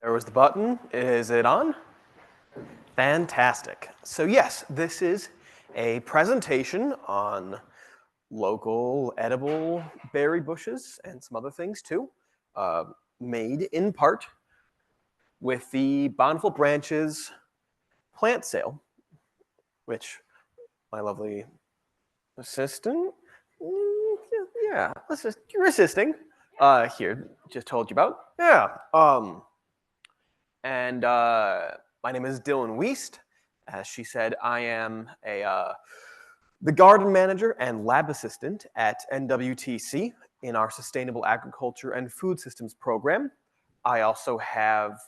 There was the button. Is it on? Fantastic. So yes, this is a presentation on local edible berry bushes and some other things too, made in part with the Bountiful Branches plant sale, which my lovely assistant, yeah, you're assisting, here, just told you about. Yeah. And my name is Dillon Weist. As she said, I am the garden manager and lab assistant at NWTC in our Sustainable Agriculture and Food Systems program. I also have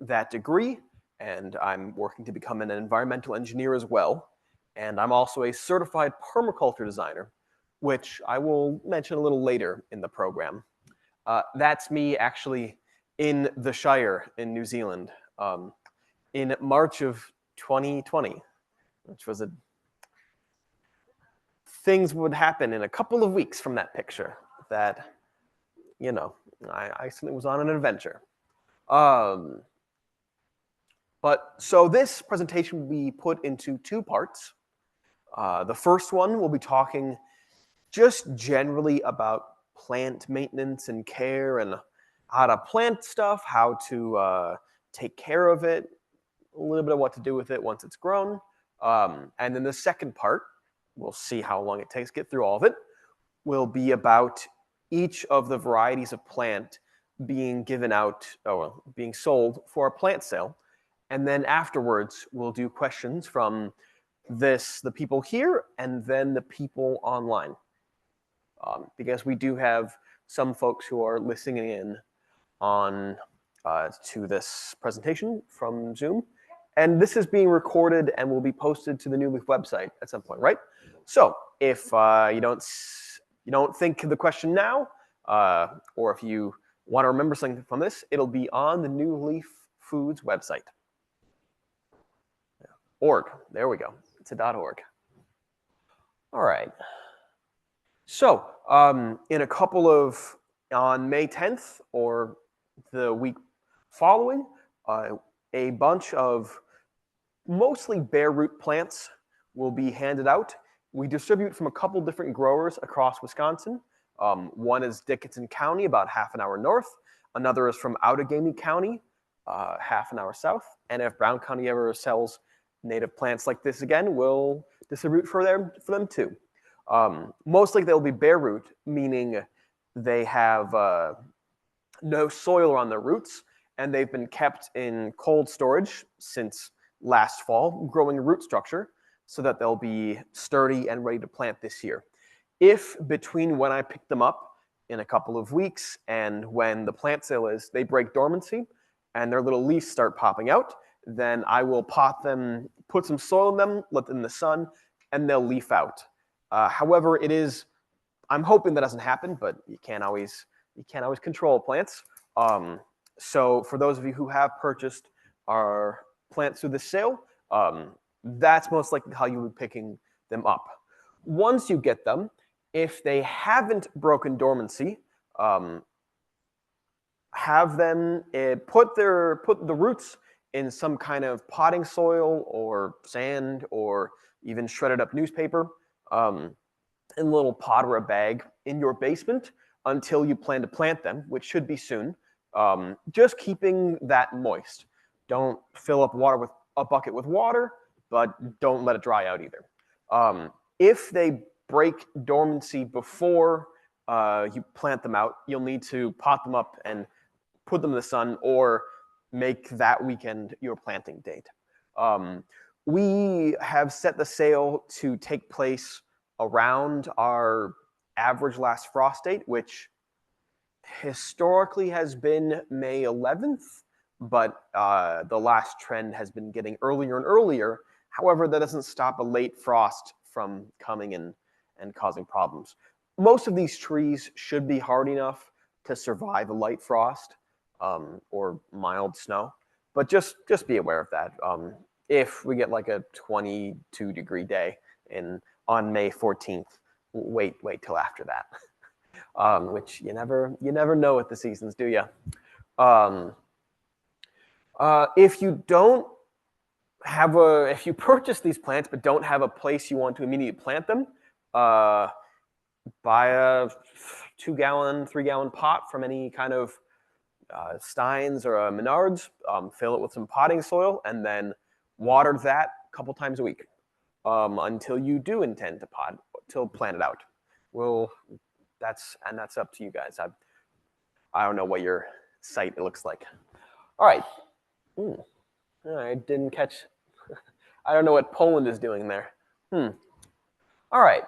that degree, and I'm working to become an environmental engineer as well. And I'm also a certified permaculture designer, which I will mention a little later in the program. That's me actually in the Shire in New Zealand in March of 2020, which was things would happen in a couple of weeks from that picture that, you know, I certainly was on an adventure. But so this presentation will be put into two parts. The first one will be talking just generally about plant maintenance and care and how to plant stuff, how to take care of it, a little bit of what to do with it once it's grown. And then the second part, we'll see how long it takes to get through all of it, will be about each of the varieties of plant being given out, or being sold for a plant sale. And then afterwards, we'll do questions from the people here and then the people online. Because we do have some folks who are listening in on to this presentation from Zoom. And this is being recorded and will be posted to the New Leaf website at some point, right? So if you don't think of the question now, or if you want to remember something from this, it'll be on the New Leaf Foods website. Org, there we go. It's a .org. All right. So in a couple of, on May 10th or the week following, a bunch of mostly bare root plants will be handed out. We distribute from a couple different growers across Wisconsin. One is Dickinson County, about half an hour north. Another is from Outagamie County, half an hour south. And if Brown County ever sells native plants like this again, we'll distribute for them too. Mostly they'll be bare root, meaning they have no soil around their roots, and they've been kept in cold storage since last fall, growing root structure, so that they'll be sturdy and ready to plant this year. If between when I pick them up in a couple of weeks and when the plant sale is, they break dormancy and their little leaves start popping out, then I will pot them, put some soil in them, let them in the sun, and they'll leaf out. However, I'm hoping that doesn't happen, but you can't always control plants. So for those of you who have purchased our plants through the sale, that's most likely how you would be picking them up. Once you get them, if they haven't broken dormancy, have them put the roots in some kind of potting soil or sand or even shredded up newspaper in a little pot or a bag in your basement until you plan to plant them, which should be soon. Just keeping that moist. Don't fill up a bucket with water, but don't let it dry out either. If they break dormancy before you plant them out, you'll need to pot them up and put them in the sun or make that weekend your planting date. We have set the sale to take place around our average last frost date, which historically has been May 11th, but the last trend has been getting earlier and earlier. However, that doesn't stop a late frost from coming in and causing problems. Most of these trees should be hard enough to survive a light frost or mild snow, but just be aware of that. If we get like a 22-degree day on May 14th, wait till after that. Which you never know with the seasons, do you? If you don't if you purchase these plants but don't have a place you want to immediately plant them, buy a 2-gallon, 3-gallon pot from any kind of Steins or a Menards, fill it with some potting soil, and then water that a couple times a week until you do intend to plant it out. That's up to you guys. I don't know what your site looks like. All right. I didn't catch. I don't know what Poland is doing there. All right.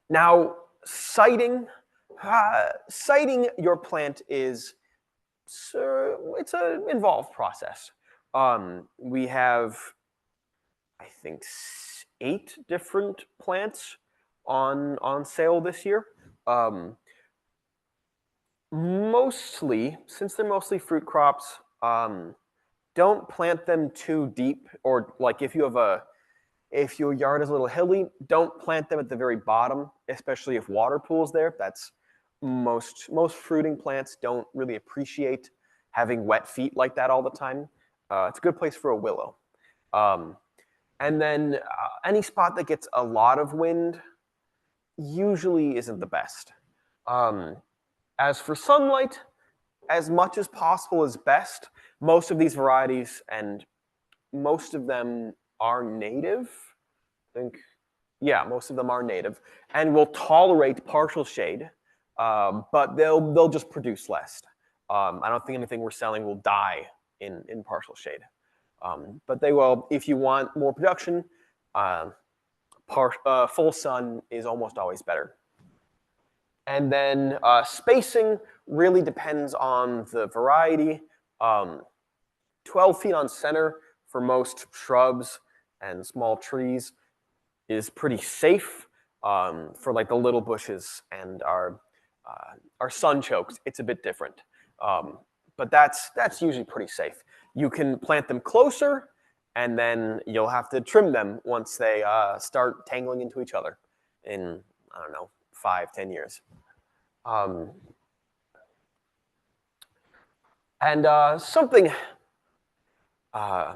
Now, siting your plant it's an involved process. We have, I think, 8 different plants on sale this year. Mostly, since they're mostly fruit crops, don't plant them too deep, or like if your yard is a little hilly, don't plant them at the very bottom, especially if water pools there. That's most fruiting plants don't really appreciate having wet feet like that all the time. It's a good place for a willow. And then any spot that gets a lot of wind usually isn't the best. As for sunlight, as much as possible is best. Most of these varieties, and most of them are native. I think, yeah, most of them are native and will tolerate partial shade, but they'll just produce less. I don't think anything we're selling will die in partial shade, but they will. If you want more production, full sun is almost always better. And then spacing really depends on the variety. 12 feet on center for most shrubs and small trees is pretty safe. For like the little bushes and our sunchokes, it's a bit different. But that's usually pretty safe. You can plant them closer, and then you'll have to trim them once they start tangling into each other in, I don't know, 5-10 years. Something, a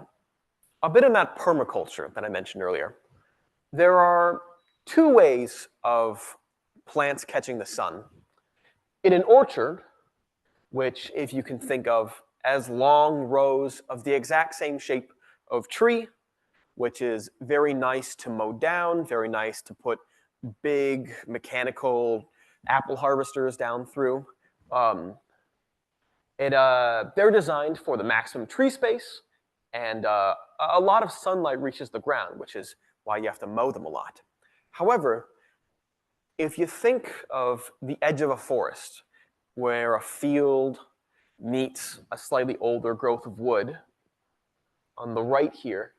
bit of that permaculture that I mentioned earlier. There are 2 ways of plants catching the sun. In an orchard, which if you can think of as long rows of the exact same shape of tree, which is very nice to mow down, very nice to put big mechanical apple harvesters down through. They're designed for the maximum tree space, and a lot of sunlight reaches the ground, which is why you have to mow them a lot. However, if you think of the edge of a forest, where a field meets a slightly older growth of wood, on the right here,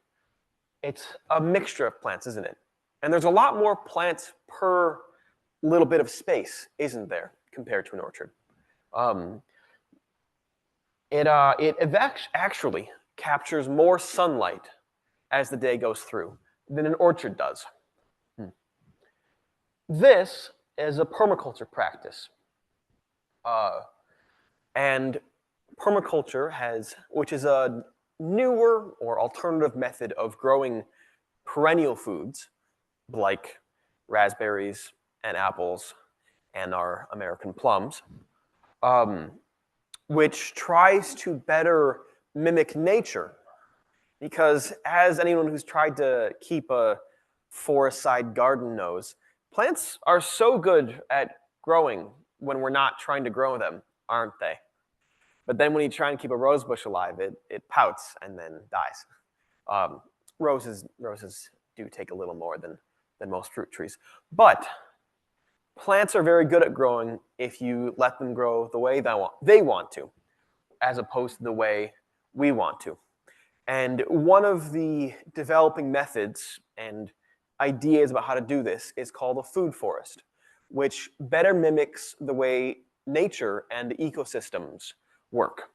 it's a mixture of plants, isn't it? And there's a lot more plants per little bit of space, isn't there, compared to an orchard? It actually captures more sunlight as the day goes through than an orchard does. This is a permaculture practice. And permaculture which is a newer or alternative method of growing perennial foods like raspberries and apples and our American plums, which tries to better mimic nature. Because as anyone who's tried to keep a forest-side garden knows, plants are so good at growing when we're not trying to grow them, aren't they? But then when you try and keep a rose bush alive, it pouts and then dies. Roses do take a little more than most fruit trees. But plants are very good at growing if you let them grow the way they want to, as opposed to the way we want to. And one of the developing methods and ideas about how to do this is called a food forest, which better mimics the way nature and ecosystems work.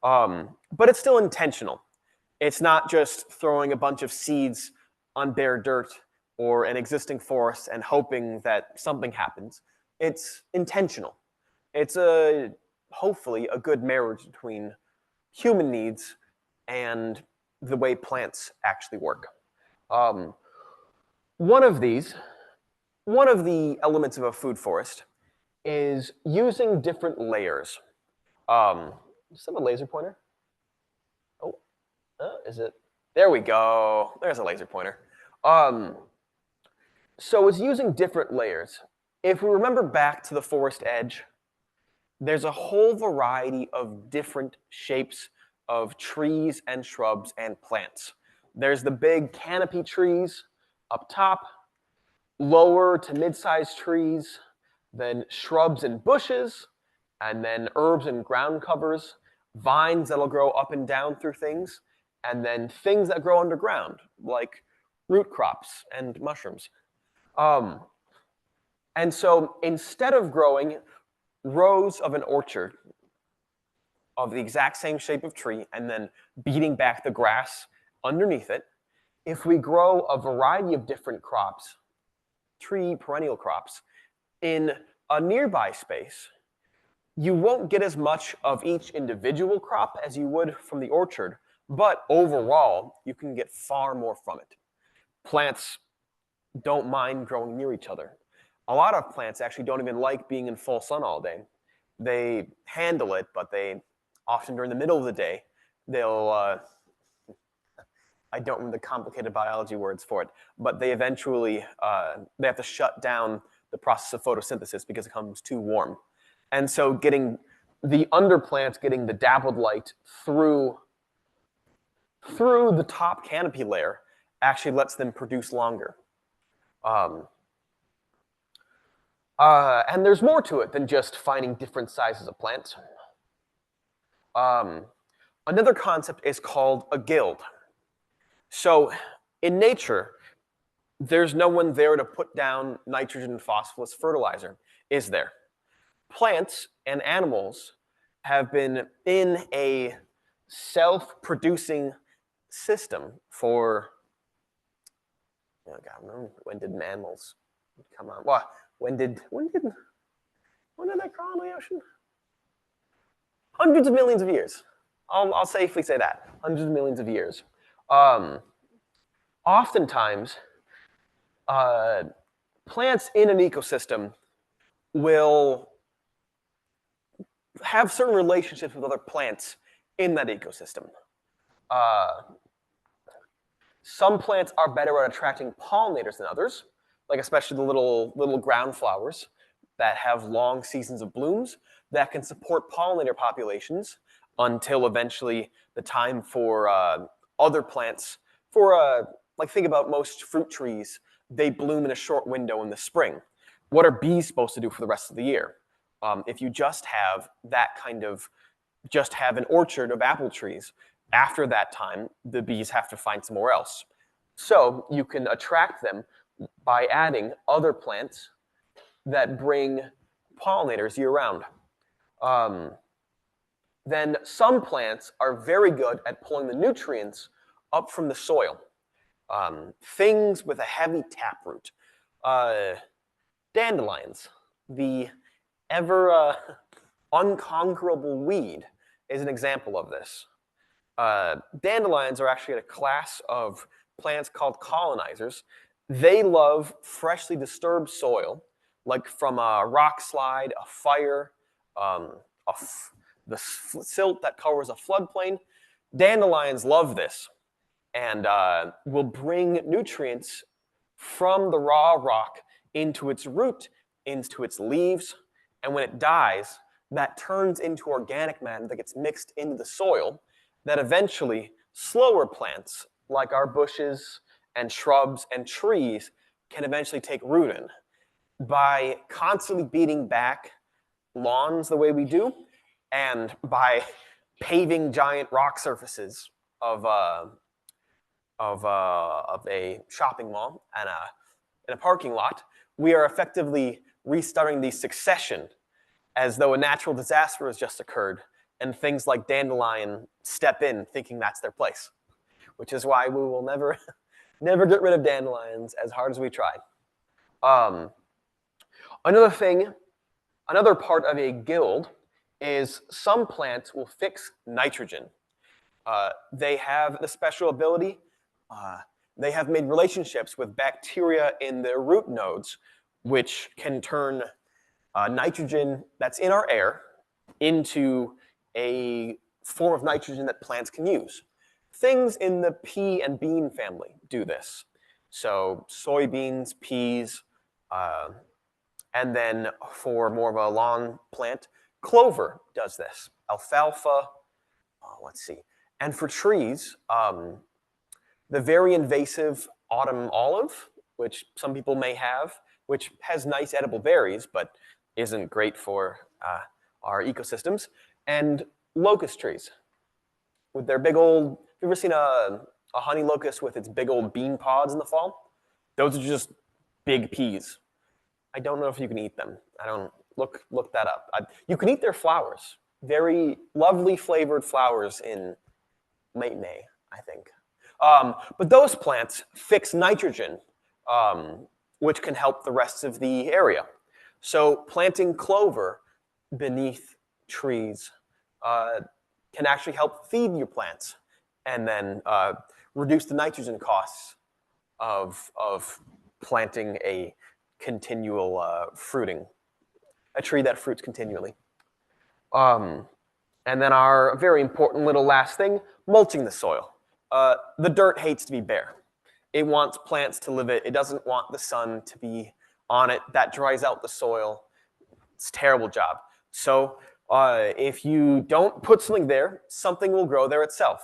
But it's still intentional. It's not just throwing a bunch of seeds on bare dirt or an existing forest and hoping that something happens. It's intentional. It's hopefully a good marriage between human needs and the way plants actually work. Um, one of the elements of a food forest is using different layers. Does that have a laser pointer? Oh, is it? There we go. There's a laser pointer. So it's using different layers. If we remember back to the forest edge, there's a whole variety of different shapes of trees and shrubs and plants. There's the big canopy trees up top, lower to mid-sized trees, then shrubs and bushes, and then herbs and ground covers, vines that'll grow up and down through things, and then things that grow underground, like root crops and mushrooms. And so instead of growing rows of an orchard of the exact same shape of tree and then beating back the grass underneath it, if we grow a variety of different crops, perennial crops, in a nearby space, you won't get as much of each individual crop as you would from the orchard, but overall, you can get far more from it. Plants don't mind growing near each other. A lot of plants actually don't even like being in full sun all day. They handle it, but they often during the middle of the day, they'll, I don't remember the complicated biology words for it, but they eventually, they have to shut down the process of photosynthesis because it becomes too warm. And so getting the underplants, getting the dappled light through the top canopy layer actually lets them produce longer. And there's more to it than just finding different sizes of plants. Another concept is called a guild. So in nature, there's no one there to put down nitrogen and phosphorus fertilizer, is there? Plants and animals have been in a self-producing system for, oh God, when did animals come on? Well, when did they crawl in the ocean? Hundreds of millions of years. I'll safely say that. Hundreds of millions of years. Oftentimes, plants in an ecosystem will have certain relationships with other plants in that ecosystem. Some plants are better at attracting pollinators than others, like especially the little ground flowers that have long seasons of blooms that can support pollinator populations until eventually the time for other plants, like think about most fruit trees, they bloom in a short window in the spring. What are bees supposed to do for the rest of the year? If you just have an orchard of apple trees, after that time, the bees have to find somewhere else. So you can attract them by adding other plants that bring pollinators year-round. Then some plants are very good at pulling the nutrients up from the soil. Things with a heavy taproot. Dandelions, the ever unconquerable weed, is an example of this. Dandelions are actually a class of plants called colonizers. They love freshly disturbed soil, like from a rock slide, a fire, the silt that covers a floodplain. Dandelions love this and will bring nutrients from the raw rock into its root, into its leaves, and when it dies, that turns into organic matter that gets mixed into the soil that eventually slower plants like our bushes and shrubs and trees can eventually take root in. By constantly beating back lawns the way we do, and by paving giant rock surfaces of a shopping mall and in a parking lot, we are effectively restarting the succession as though a natural disaster has just occurred, and things like dandelion step in thinking that's their place, which is why we will never get rid of dandelions as hard as we try. Another part of a guild is some plants will fix nitrogen They have the special ability. They have made relationships with bacteria in their root nodes, which can turn nitrogen that's in our air into a form of nitrogen that plants can use. Things in the pea and bean family do this. So soybeans, peas, and then for more of a lawn plant, clover does this. Alfalfa, let's see. And for trees, the very invasive autumn olive, which some people may have, which has nice edible berries, but isn't great for our ecosystems, and locust trees with their big old, have you ever seen a honey locust with its big old bean pods in the fall? Those are just big peas. I don't know if you can eat them. I don't, look that up. You can eat their flowers. Very lovely flavored flowers in late May, I think. But those plants fix nitrogen, which can help the rest of the area. So planting clover beneath trees can actually help feed your plants and then reduce the nitrogen costs of planting a continual fruiting, a tree that fruits continually. And then our very important little last thing, mulching the soil. The dirt hates to be bare. It wants plants to live it. It doesn't want the sun to be on it. That dries out the soil. It's a terrible job. So if you don't put something there, something will grow there itself.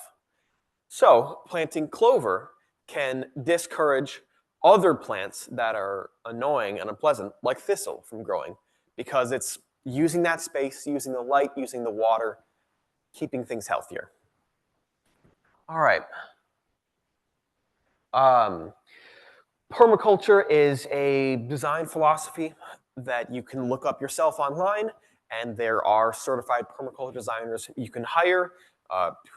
So planting clover can discourage other plants that are annoying and unpleasant, like thistle, from growing, because it's using that space, using the light, using the water, keeping things healthier. All right. Permaculture is a design philosophy that you can look up yourself online, and there are certified permaculture designers you can hire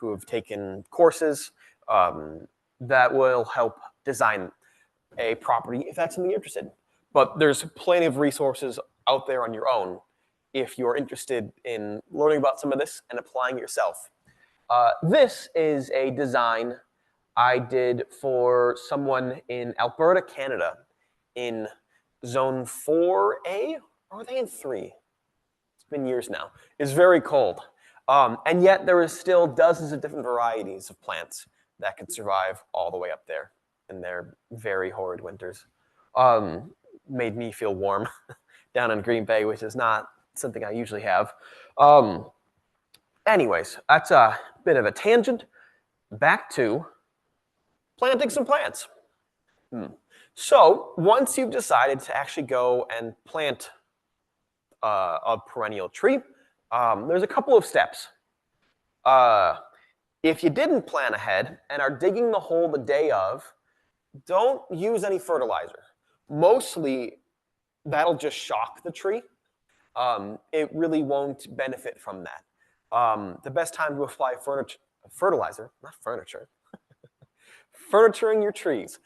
who have taken courses that will help design a property if that's something you're interested in. But there's plenty of resources out there on your own if you're interested in learning about some of this and applying it yourself. This is a design I did for someone in Alberta, Canada, in zone 4A, or are they in 3? It's been years now. It's very cold. And yet there is still dozens of different varieties of plants that can survive all the way up there in their very horrid winters. Made me feel warm down in Green Bay, which is not something I usually have. Anyways, that's a bit of a tangent. Back to planting some plants. So once you've decided to actually go and plant a perennial tree, there's a couple of steps. If you didn't plan ahead and are digging the hole the day of, don't use any fertilizer. Mostly, that'll just shock the tree. It really won't benefit from that. The best time to apply fertilizer, not furniture, furnituring your trees,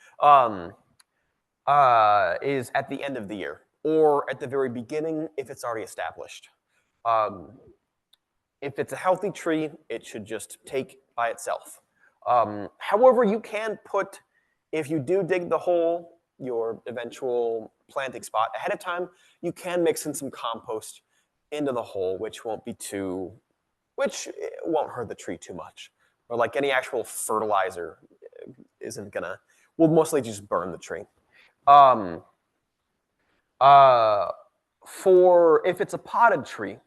is at the end of the year or at the very beginning if it's already established. If it's a healthy tree, it should just take by itself. However, you can put, if you do dig the hole, your eventual planting spot ahead of time, you can mix in some compost into the hole, which won't hurt the tree too much. Or like any actual fertilizer will mostly just burn the tree. If it's a potted tree,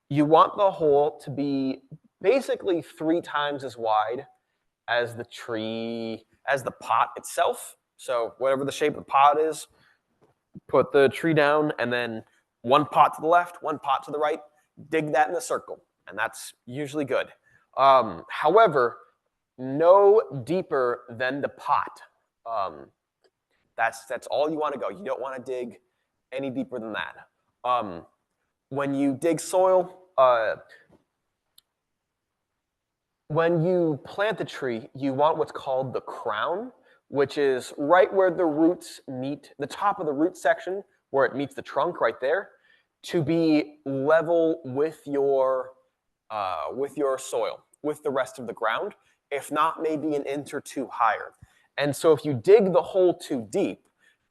you want the hole to be basically 3 times as wide as the pot itself. So whatever the shape of the pot is, put the tree down and then 1 pot to the left, 1 pot to the right, dig that in a circle, and that's usually good. However, no deeper than the pot. That's all you want to go. You don't want to dig any deeper than that. When you dig soil, when you plant the tree, you want what's called the crown, which is right where the roots meet, the top of the root section, where it meets the trunk right there, to be level with your soil, with the rest of the ground. if not maybe an inch or two higher. And so if you dig the hole too deep,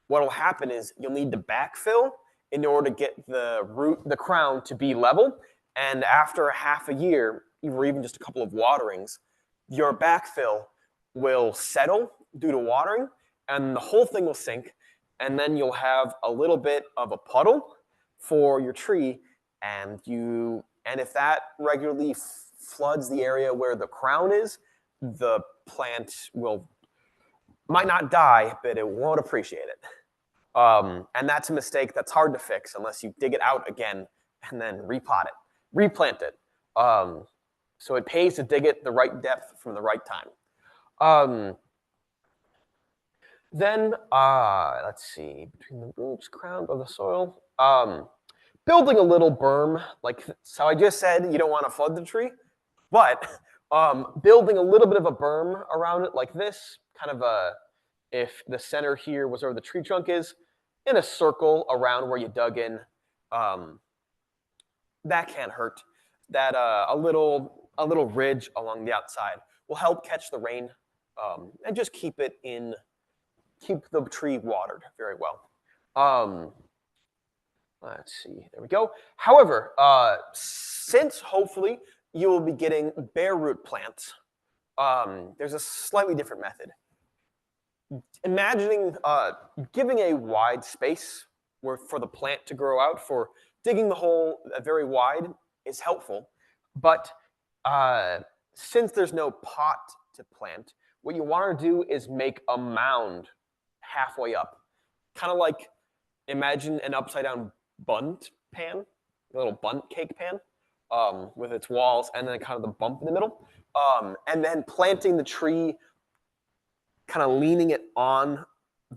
what will happen is you'll need to backfill in order to get the crown to be level. And after half a year, or even just a couple of waterings, your backfill will settle due to watering, and the whole thing will sink, and then you'll have a little bit of a puddle for your tree, and if that regularly floods the area where the crown is, the plant might not die, but it won't appreciate it. And that's a mistake that's hard to fix unless you dig it out again and then replant it. So it pays to dig it the right depth from the right time. Then, let's see, between the roots, crown of the soil, building a little berm, so I just said you don't want to flood the tree, but building a little bit of a berm around it like this, kind of if the center here was where the tree trunk is, in a circle around where you dug in, that can't hurt. That a little ridge along the outside will help catch the rain and just keep the tree watered very well. Let's see, there we go. However, since hopefully you will be getting bare root plants, there's a slightly different method. Imagining giving a wide space for the plant to grow out, for digging the hole very wide is helpful, but since there's no pot to plant, what you want to do is make a mound halfway up. Kind of like, imagine an upside down bundt pan, a little bundt cake pan with its walls and then kind of the bump in the middle. And then planting the tree, kind of leaning it on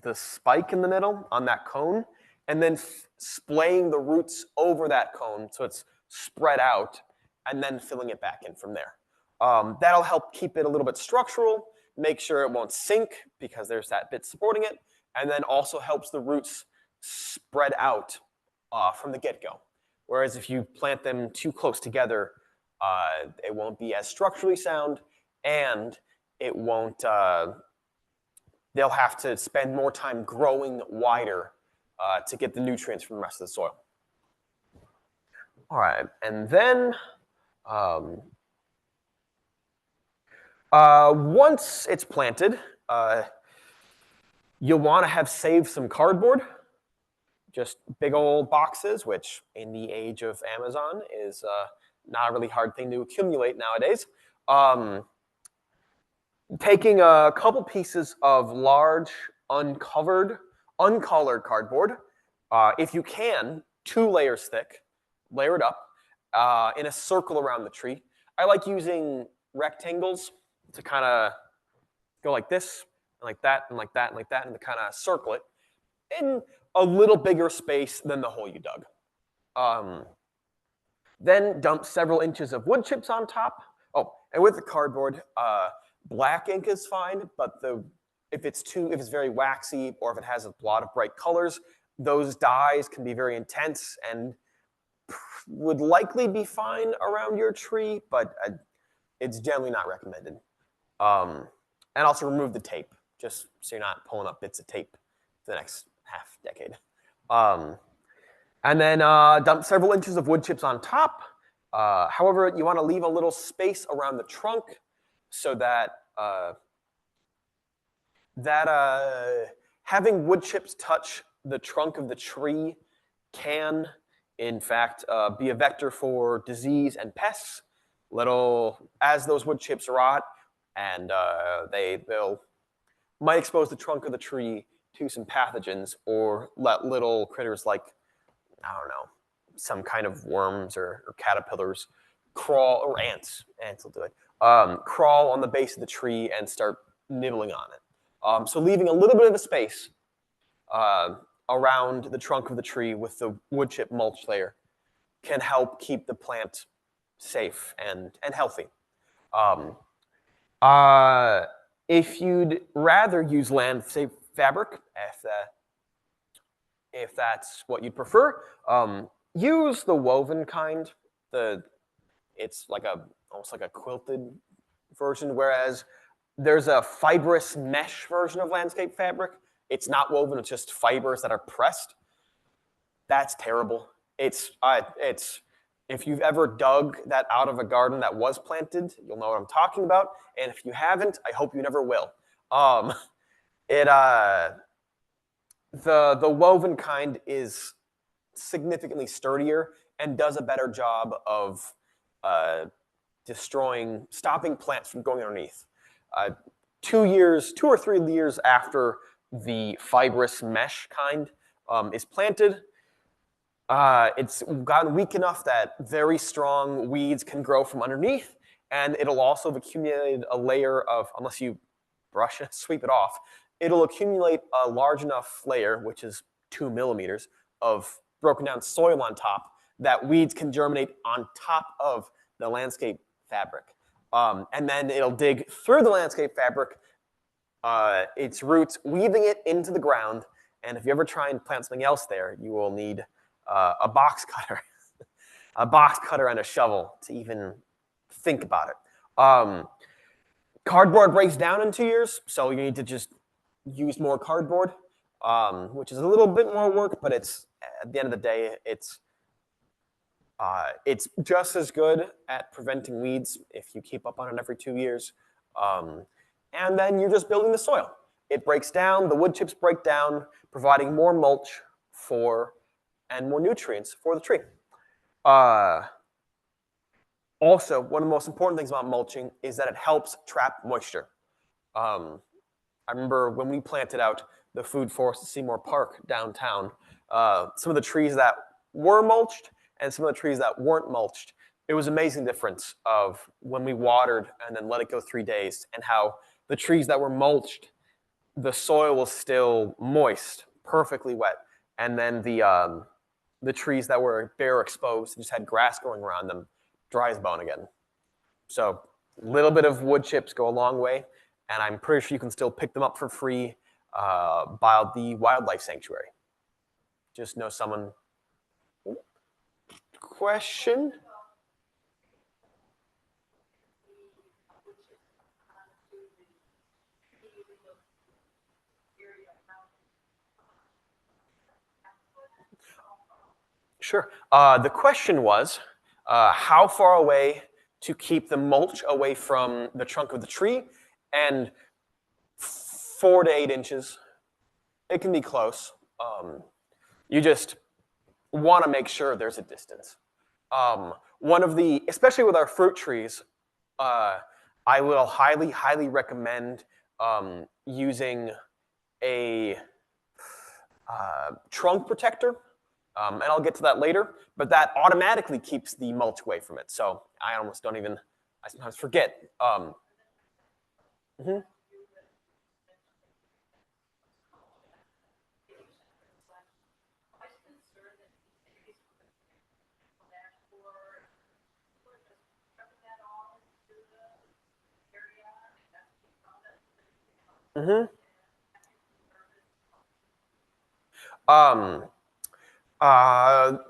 the spike in the middle, on that cone, and then splaying the roots over that cone so it's spread out, and then filling it back in from there. That'll help keep it a little bit structural, make sure it won't sink because there's that bit supporting it, and then also helps the roots spread out from the get-go. Whereas if you plant them too close together, it won't be as structurally sound, and it won't. They'll have to spend more time growing wider to get the nutrients from the rest of the soil. All right, and then once it's planted, you'll want to have saved some cardboard, just big old boxes, which in the age of Amazon is not a really hard thing to accumulate nowadays. Taking a couple pieces of large, uncolored cardboard, if you can, 2 layers thick, layer it up in a circle around the tree. I like using rectangles to kind of go like this, and like that, and like that, and like that, and to kind of circle it in a little bigger space than the hole you dug. Then dump several inches of wood chips on top. Oh, and with the cardboard, black ink is fine, but if it's very waxy or if it has a lot of bright colors, those dyes can be very intense and would likely be fine around your tree, but it's generally not recommended. And also remove the tape, just so you're not pulling up bits of tape for the next half decade. And then dump several inches of wood chips on top. However, you want to leave a little space around the trunk so that having wood chips touch the trunk of the tree can, in fact, be a vector for disease and pests. As those wood chips rot, and they'll might expose the trunk of the tree to some pathogens, or let little critters like, I don't know, some kind of worms or caterpillars crawl, or ants will do it, crawl on the base of the tree and start nibbling on it. So leaving a little bit of a space around the trunk of the tree with the wood chip mulch layer can help keep the plant safe and healthy. If you'd rather use land-safe fabric, if that's what you'd prefer, use the woven kind. It's like almost like a quilted version, whereas there's a fibrous mesh version of landscape fabric. It's not woven, it's just fibers that are pressed. That's terrible. It's if you've ever dug that out of a garden that was planted, you'll know what I'm talking about. And if you haven't, I hope you never will. The woven kind is significantly sturdier and does a better job of stopping plants from going underneath. 2 or 3 years after the fibrous mesh kind is planted, it's gotten weak enough that very strong weeds can grow from underneath, and it'll also have accumulated a layer of, unless you brush it, sweep it off, it'll accumulate a large enough layer, which is 2 millimeters, of broken down soil on top that weeds can germinate on top of the landscape fabric. And then it'll dig through the landscape fabric, its roots, weaving it into the ground. And if you ever try and plant something else there, you will need a box cutter, and a shovel to even think about it. Cardboard breaks down in 2 years, so you need to just use more cardboard, which is a little bit more work, but it's at the end of the day, it's just as good at preventing weeds if you keep up on it every 2 years. And then you're just building the soil. It breaks down, the wood chips break down, providing more mulch and more nutrients for the tree. Also, one of the most important things about mulching is that it helps trap moisture. I remember when we planted out the food forest at Seymour Park downtown, some of the trees that were mulched and some of the trees that weren't mulched, it was an amazing difference of when we watered and then let it go 3 days, and how the trees that were mulched, the soil was still moist, perfectly wet, and then the trees that were bare exposed, just had grass growing around them, dry as bone again. So a little bit of wood chips go a long way, and I'm pretty sure you can still pick them up for free by the wildlife sanctuary. Just know someone. Question? Sure. The question was how far away to keep the mulch away from the trunk of the tree, and 4 to 8 inches. It can be close. You just want to make sure there's a distance. Especially with our fruit trees, I will highly, highly recommend using a trunk protector. And I'll get to that later, but that automatically keeps the mulch away from it. So I almost don't even, I sometimes forget.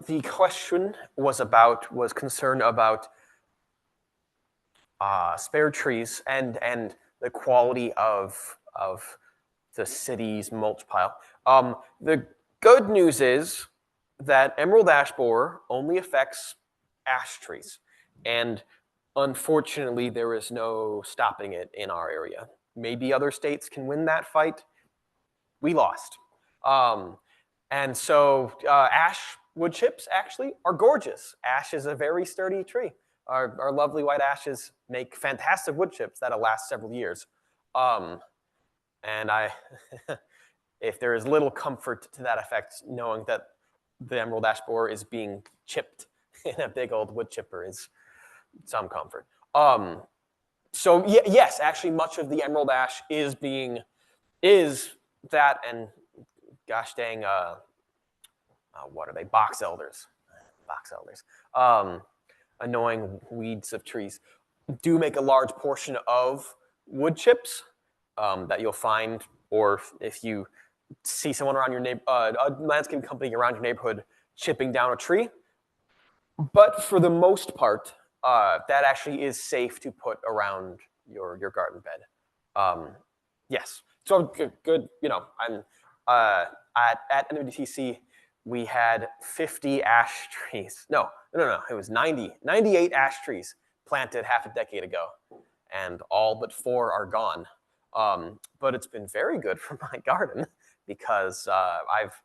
The question was concerned about spare trees and the quality of the city's mulch pile. The good news is that emerald ash borer only affects ash trees, and unfortunately, there is no stopping it in our area. Maybe other states can win that fight. We lost. And so ash wood chips actually are gorgeous. Ash is a very sturdy tree. Our lovely white ashes make fantastic wood chips that'll last several years. And if there is little comfort to that effect, knowing that the emerald ash borer is being chipped in a big old wood chipper is some comfort. So yes, actually much of the emerald ash is that, and gosh dang, what are they? Box elders. Annoying weeds of trees do make a large portion of wood chips that you'll find, or if you see someone around your a landscape company around your neighborhood chipping down a tree. But for the most part, that actually is safe to put around your garden bed. Yes. So good. You know, I'm at NWTC. We had 50 ash trees. No. It was 98 ash trees planted half a decade ago, and all but 4 are gone. But it's been very good for my garden because I've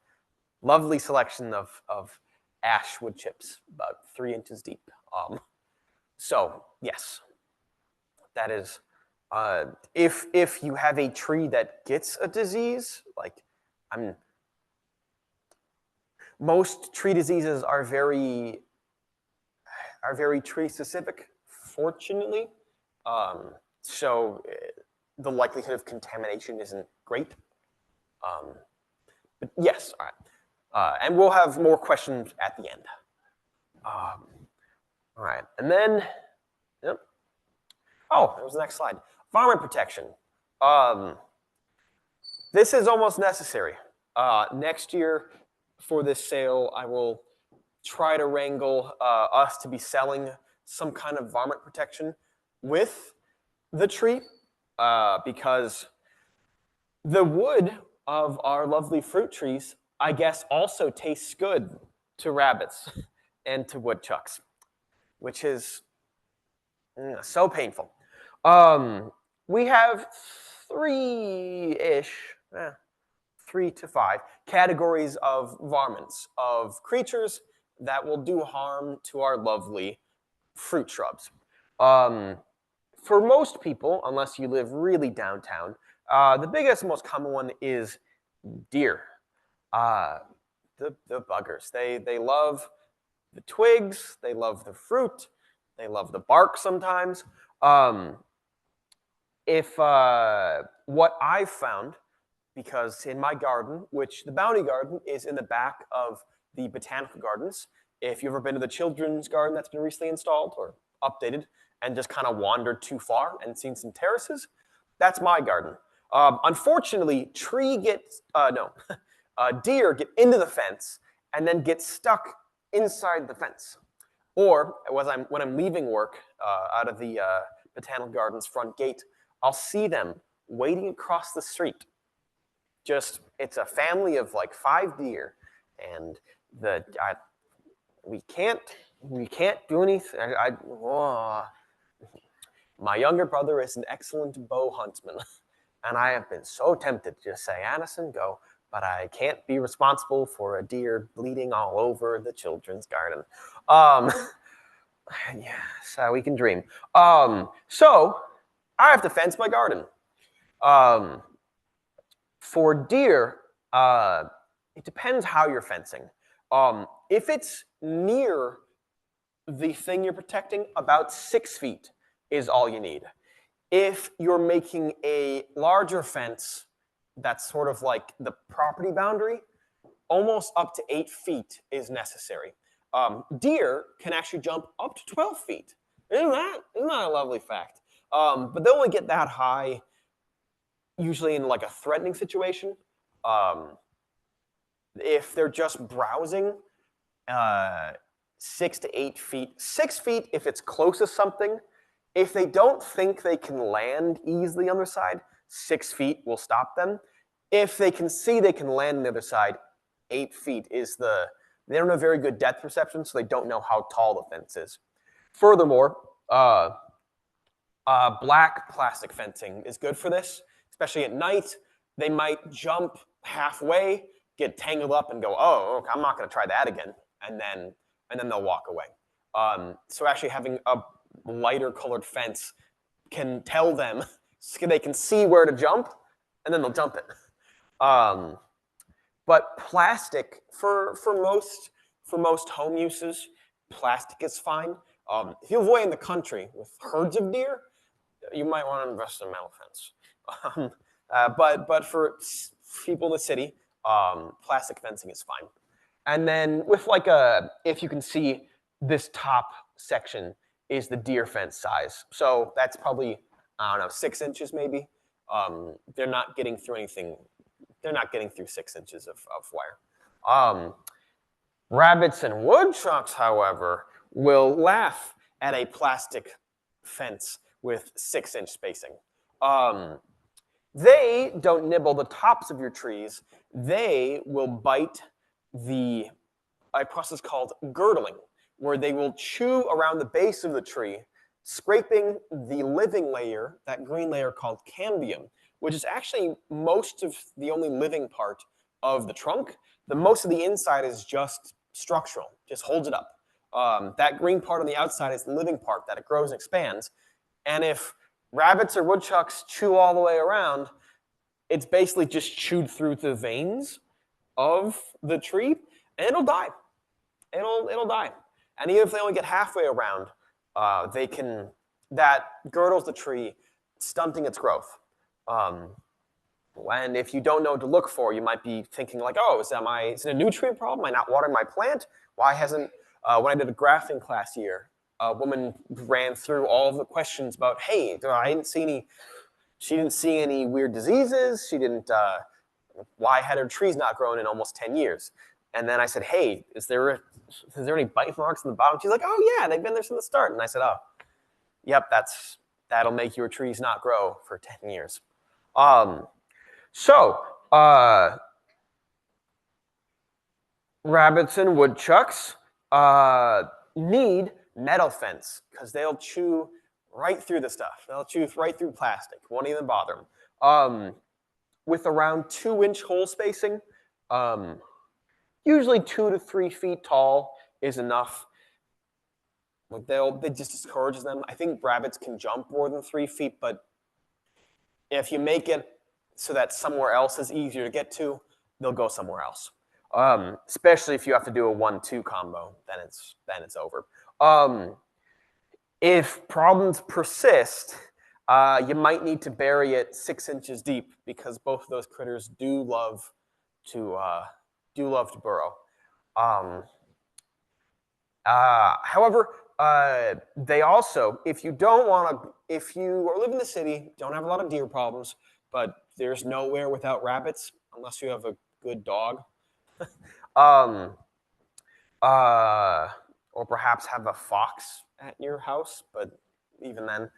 lovely selection of ash wood chips, about 3 inches deep. So yes, that is. If you have a tree that gets a disease, like most tree diseases are very tree specific, fortunately. So the likelihood of contamination isn't great. But yes, all right. And we'll have more questions at the end. All right, and then, yep. Oh, that was the next slide. Varmint protection. This is almost necessary. Next year for this sale, I will try to wrangle us to be selling some kind of varmint protection with the tree because the wood of our lovely fruit trees, I guess, also tastes good to rabbits and to woodchucks, which is so painful. We have 3-ish, 3 to 5 categories of varmints, of creatures that will do harm to our lovely fruit shrubs. For most people, unless you live really downtown, the biggest, most common one is deer. The buggers. They love the twigs. They love the fruit. They love the bark sometimes. If what I've found, because in my garden, which the Bounty Garden is in the back of the botanical gardens, if you've ever been to the children's garden that's been recently installed or updated and just kind of wandered too far and seen some terraces, that's my garden. Unfortunately, deer get into the fence and then get stuck inside the fence. Or when I'm leaving work out of the botanical gardens front gate, I'll see them waiting across the street. It's a family of like 5 deer, and we can't do anything. My younger brother is an excellent bow huntsman, and I have been so tempted to just say, Addison, go, but I can't be responsible for a deer bleeding all over the children's garden. Yes, we can dream. So I have to fence my garden. For deer, it depends how you're fencing. If it's near the thing you're protecting, about 6 feet is all you need. If you're making a larger fence that's sort of like the property boundary, almost up to 8 feet is necessary. Deer can actually jump up to 12 feet. Isn't that a lovely fact? But they only get that high usually in like a threatening situation. If they're just browsing, 6 to 8 feet. 6 feet if it's close to something. If they don't think they can land easily on their side, 6 feet will stop them. If they can see they can land on the other side, 8 feet is they don't have very good depth perception, so they don't know how tall the fence is. Furthermore, black plastic fencing is good for this, especially at night. They might jump halfway, get tangled up, and go, "Oh, okay, I'm not going to try that again," and then they'll walk away. So actually having a lighter colored fence can tell them so they can see where to jump, and then they'll jump it. But plastic for most home uses, plastic is fine. If you live away in the country with herds of deer, you might want to invest in a metal fence. But for people in the city, plastic fencing is fine. And then with if you can see this top section is the deer fence size. So that's probably, 6 inches maybe. They're not getting through anything. They're not getting through 6 inches of wire. Rabbits and woodchucks, however, will laugh at a plastic fence with 6-inch spacing. They don't nibble the tops of your trees. They will bite a process called girdling, where they will chew around the base of the tree, scraping the living layer, that green layer called cambium, which is actually most of the only living part of the trunk. The most of the inside is just structural, just holds it up. That green part on the outside is the living part that it grows and expands. And if rabbits or woodchucks chew all the way around, it's basically just chewed through the veins of the tree, and it'll die. It'll die. And even if they only get halfway around, that girdles the tree, stunting its growth. And if you don't know what to look for, you might be thinking like, oh, is it a nutrient problem? Am I not watering my plant? Why hasn't, when I did a grafting class here, a woman ran through all of the questions about, hey, she didn't see any weird diseases. Why had her trees not grown in almost 10 years? And then I said, hey, is there any bite marks on the bottom? She's like, oh yeah, they've been there since the start. And I said, oh, yep, that'll make your trees not grow for 10 years. Rabbits and woodchucks need metal fence because they'll chew right through the stuff. They'll chew right through plastic. Won't even bother them. With around 2-inch hole spacing, usually 2 to 3 feet tall is enough. They just discourage them. I think rabbits can jump more than 3 feet, but if you make it so that somewhere else is easier to get to, they'll go somewhere else. Especially if you have to do a 1-2 combo, then it's over. If problems persist, you might need to bury it 6 inches deep because both of those critters do love to burrow. However, they also, if you live in the city, don't have a lot of deer problems, but there's nowhere without rabbits unless you have a good dog, or perhaps have a fox at your house. But even then,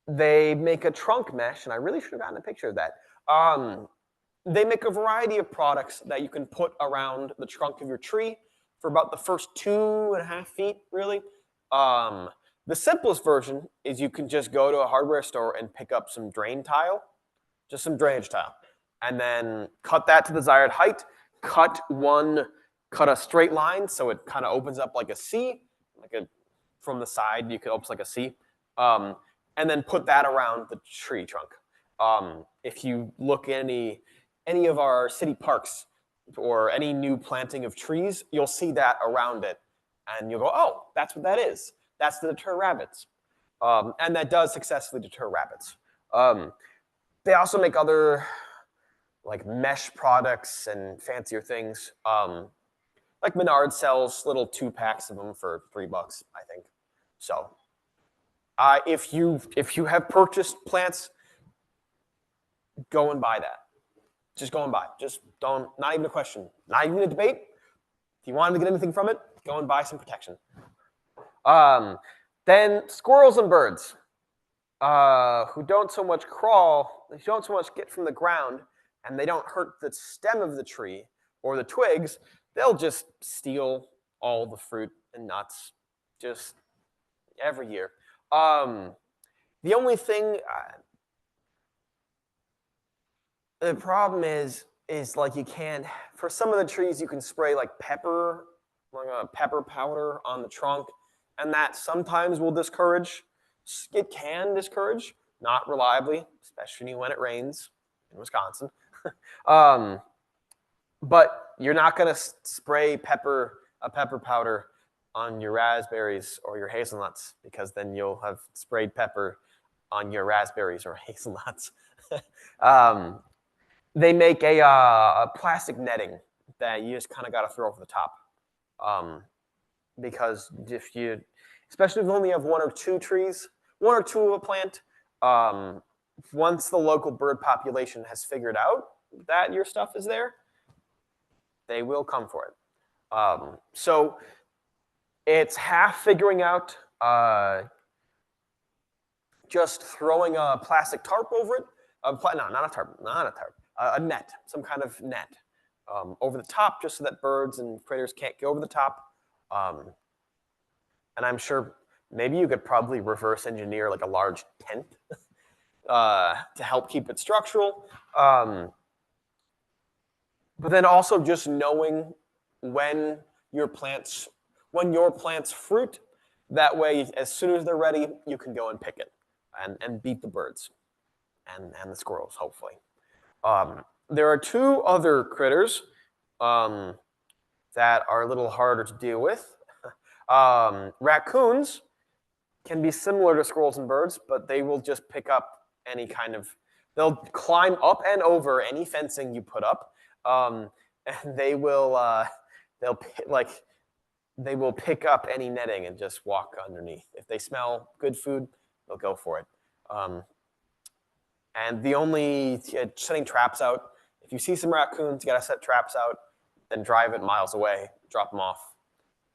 they make a trunk mesh, and I really should have gotten a picture of that. They make a variety of products that you can put around the trunk of your tree for about the first 2.5 feet, really. The simplest version is you can just go to a hardware store and pick up some drain tile, just some drainage tile, and then cut that to the desired height, cut a straight line so it kind of opens up like a C, from the side you could open like a C, and then put that around the tree trunk. If you look at any of our city parks or any new planting of trees, you'll see that around it, and you'll go, oh, that's what that is. That's to deter rabbits. And that does successfully deter rabbits. They also make other like mesh products and fancier things. Like Menard sells little 2-packs of them for $3, I think. So if you have purchased plants, go and buy that. Just go and buy. Just don't, not even a question. Not even a debate. If you wanted to get anything from it, go and buy some protection. Then squirrels and birds, who don't so much crawl, they don't so much get from the ground, and they don't hurt the stem of the tree or the twigs, they'll just steal all the fruit and nuts just every year. The only thing, the problem is like you can't, for some of the trees you can spray like pepper powder on the trunk, and that sometimes will discourage. It can discourage, not reliably, especially when it rains in Wisconsin. But you're not going to spray a pepper powder on your raspberries or your hazelnuts, because then you'll have sprayed pepper on your raspberries or hazelnuts. They make a plastic netting that you just kind of got to throw over the top. Because especially if you only have 1 or 2 trees, 1 or 2 of a plant, once the local bird population has figured out that your stuff is there, they will come for it. So It's half figuring out just throwing a plastic tarp over it. No, not a tarp, a net, some kind of net over the top, just so that birds and critters can't go over the top. And I'm sure maybe you could probably reverse engineer like a large tent to help keep it structural. But then also just knowing when your plants fruit. That way, as soon as they're ready, you can go and pick it and beat the birds and the squirrels, hopefully. There are two other critters that are a little harder to deal with. Raccoons can be similar to squirrels and birds, but they will just pick up any kind of, they'll climb up and over any fencing you put up, and they will they will pick up any netting and just walk underneath. If they smell good food, they'll go for it. And the only setting traps out, if you see some raccoons, you gotta set traps out, then drive it miles away, drop them off,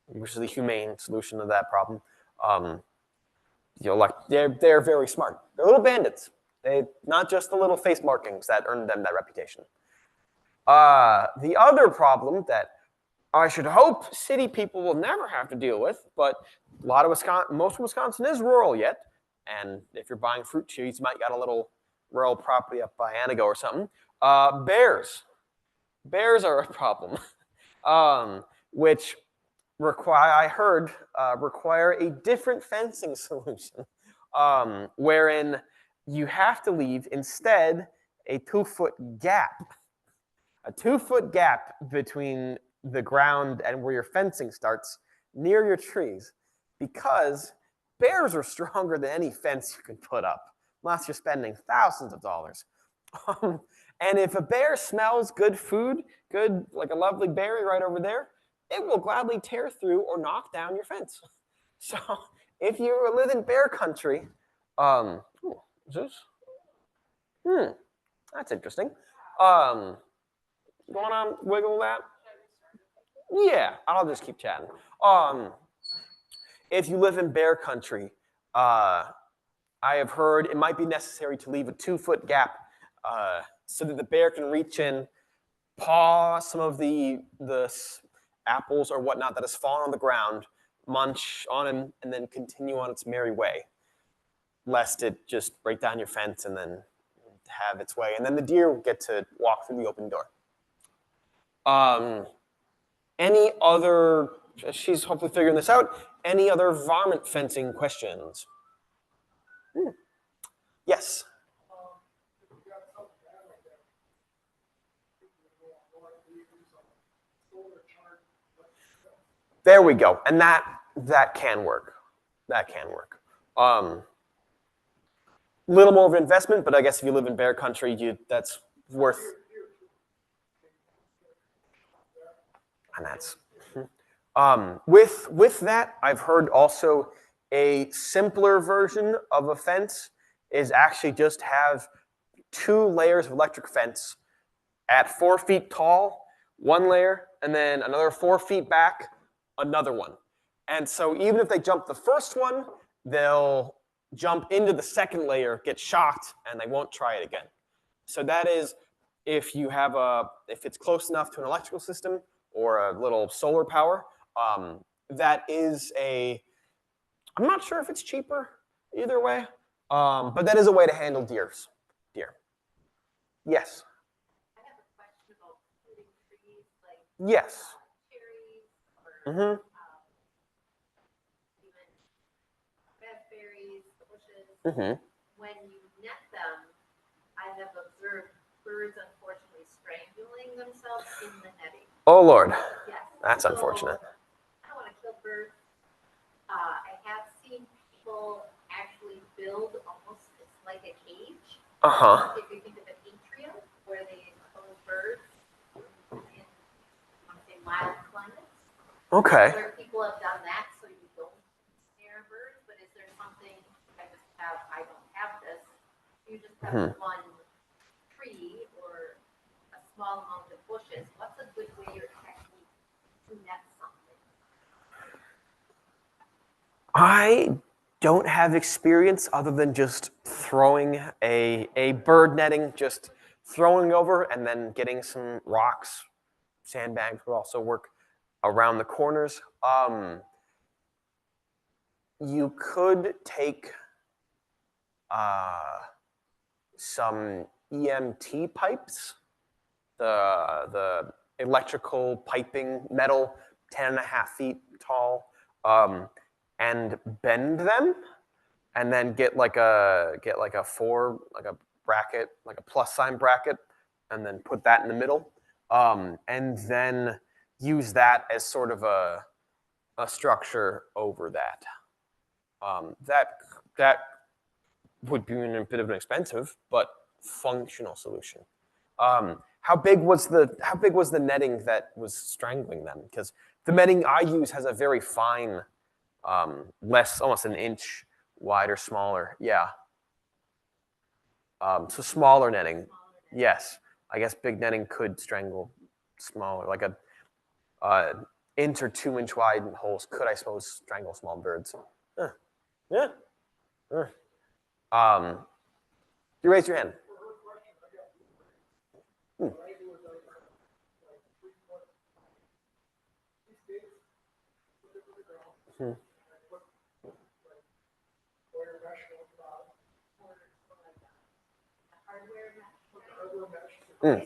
which is the humane solution to that problem. They're very smart. They're little bandits. They not just the little face markings that earned them that reputation. The other problem that I should hope city people will never have to deal with, but a lot of most of Wisconsin is rural yet, and if you're buying fruit trees, you might got a little rural property up by Anago or something. Bears. Bears are a problem, which require a different fencing solution, wherein you have to leave instead a 2-foot gap. A 2-foot gap between the ground and where your fencing starts near your trees, because bears are stronger than any fence you can put up, unless you're spending thousands of dollars. And if a bear smells good food, like a lovely berry right over there, it will gladly tear through or knock down your fence. So if you live in bear country, that's interesting. Going on, wiggle that. Yeah, I'll just keep chatting. If you live in bear country, I have heard it might be necessary to leave a 2-foot gap so that the bear can reach in, paw some of the apples or whatnot that has fallen on the ground, munch on them, and then continue on its merry way, lest it just break down your fence and then have its way. And then the deer will get to walk through the open door. Any other, she's hopefully figuring this out, any other varmint fencing questions? Yes? There we go. And that can work. That can work. Little more of an investment, but I guess if you live in bear country, that's worth. And that's with that, I've heard also a simpler version of a fence is actually just have 2 layers of electric fence at 4 feet tall, 1 layer, and then another 4 feet back, another one. And so even if they jump the first one, they'll jump into the second layer, get shocked, and they won't try it again. So that is if it's close enough to an electrical system or a little solar power, that is I'm not sure if it's cheaper either way, but that is a way to handle deer. Yes. I have a question about fruiting trees, like yes. Cherries or even raspberries, bushes. When you net them, I have observed birds unfortunately strangling themselves in the netting. Oh Lord. Yes. That's unfortunate. I don't want to kill birds. I have seen people actually build almost, it's like a cage. If you think of an atrium where they expose birds in, mild climates. Okay. Where people have done that so you don't snare birds, but is there something, I don't have this, you just have one tree or a small amount of bushes, what's a good way or technique to net something? I don't have experience other than just throwing a bird netting, just throwing over and then getting some rocks. Sandbags would also work around the corners. You could take some EMT pipes, the electrical piping, metal, 10.5 feet tall, and bend them, and then get like a bracket, like a plus sign bracket, and then put that in the middle, and then use that as sort of a structure over that. That would be a bit of an expensive but functional solution. How big was the netting that was strangling them? Because the netting I use has a very fine, less, almost an inch wide or smaller. Yeah. So smaller netting. Yes. I guess big netting could strangle smaller, like a inch or 2 inch wide holes could, I suppose, strangle small birds. Yeah. You raise your hand. Hmm. Hmm. Mm.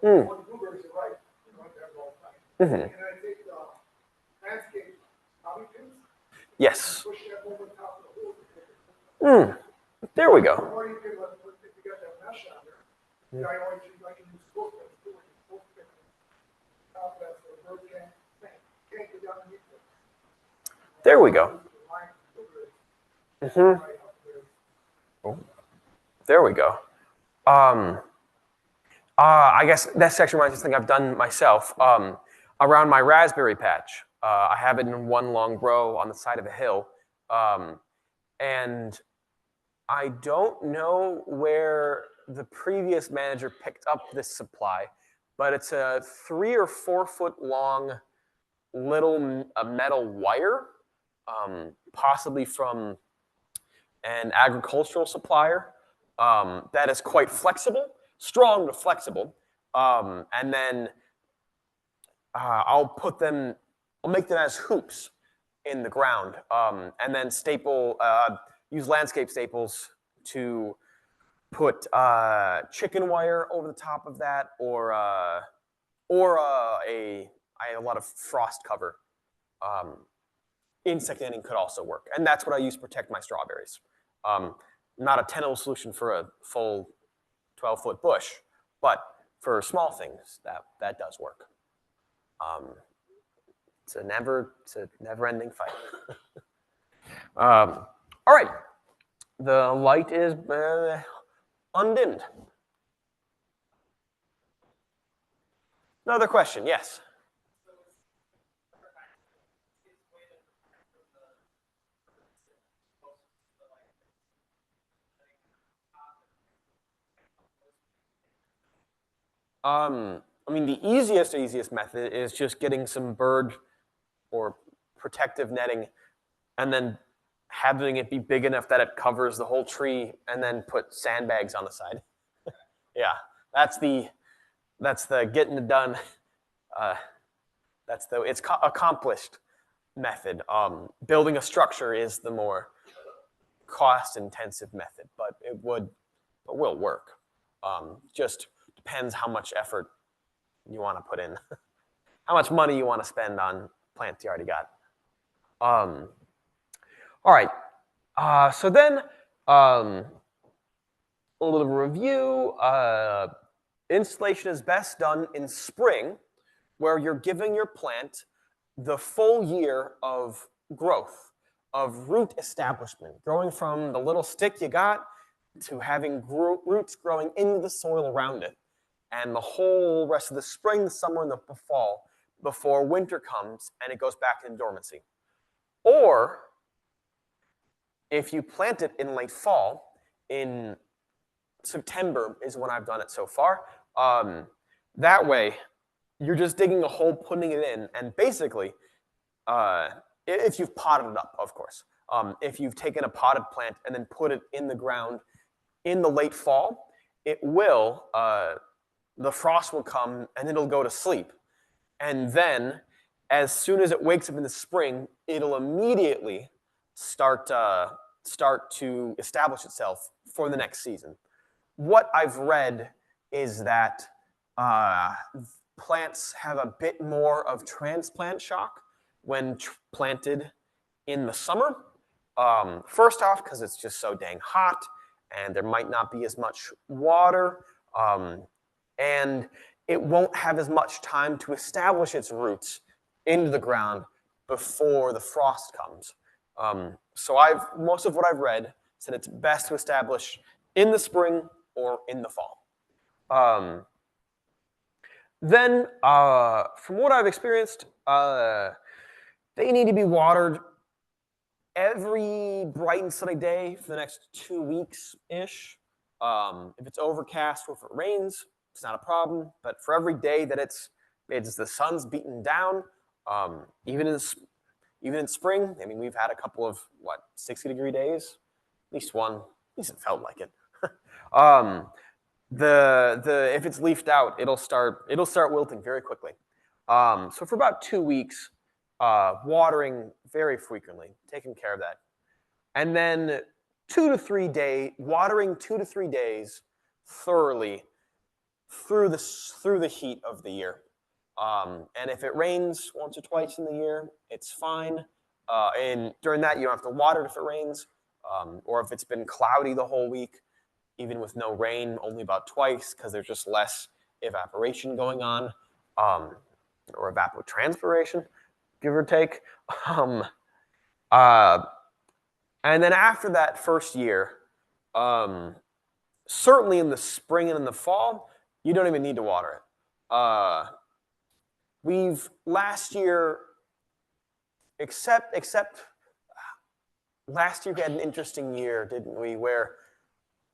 Mm. Mm-hmm. Yes. Mm. There we go. There we go. Mm-hmm. Oh, there we go. I guess that section reminds me of something I've done myself. Around my raspberry patch, I have it in one long row on the side of a hill. And I don't know where the previous manager picked up this supply, but it's a 3 or 4 foot long little metal wire, possibly from an agricultural supplier, that is quite flexible, strong but flexible. And then I'll make them as hoops in the ground, and then use landscape staples to put chicken wire over the top of that, or I have a lot of frost cover. Insect netting could also work, and that's what I use to protect my strawberries. Not a tenable solution for a full 12-foot bush, but for small things, that does work. It's a never-ending fight. All right, the light is undimmed. Another question, yes. I mean, the easiest method is just getting some bird or protective netting, and then having it be big enough that it covers the whole tree, and then put sandbags on the side. Yeah, that's the getting it done. It's accomplished method. Building a structure is the more cost-intensive method, but it will work. Just depends how much effort you want to put in, how much money you want to spend on plants you already got. All right. So then a little review. Installation is best done in spring, where you're giving your plant the full year of growth, of root establishment, growing from the little stick you got to having roots growing into the soil around it. And the whole rest of the spring, the summer, and the fall before winter comes and it goes back in dormancy. Or if you plant it in late fall, in September is when I've done it so far. That way, you're just digging a hole, putting it in, and basically, if you've potted it up, of course. If you've taken a potted plant and then put it in the ground in the late fall, it will, the frost will come and it'll go to sleep. And then, as soon as it wakes up in the spring, it'll immediately start to establish itself for the next season. What I've read is that plants have a bit more of transplant shock when planted in the summer. First off, because it's just so dang hot, and there might not be as much water, and it won't have as much time to establish its roots into the ground before the frost comes. So most of what I've read said it's best to establish in the spring or in the fall. Then, from what I've experienced, they need to be watered every bright and sunny day for the next 2 weeks-ish. If it's overcast or if it rains, it's not a problem. But for every day that it's the sun's beaten down, even in spring, I mean, we've had a couple of 60-degree days, at least one. At least it felt like it. If it's leafed out, it'll start wilting very quickly. So for about 2 weeks, watering very frequently, taking care of that, and then watering 2 to 3 days thoroughly through the heat of the year. And if it rains once or twice in the year, it's fine. And during that, you don't have to water it if it rains, or if it's been cloudy the whole week. Even with no rain, only about twice, because there's just less evaporation going on, or evapotranspiration, give or take. And then after that first year, certainly in the spring and in the fall, you don't even need to water it. Last year we had an interesting year, didn't we, where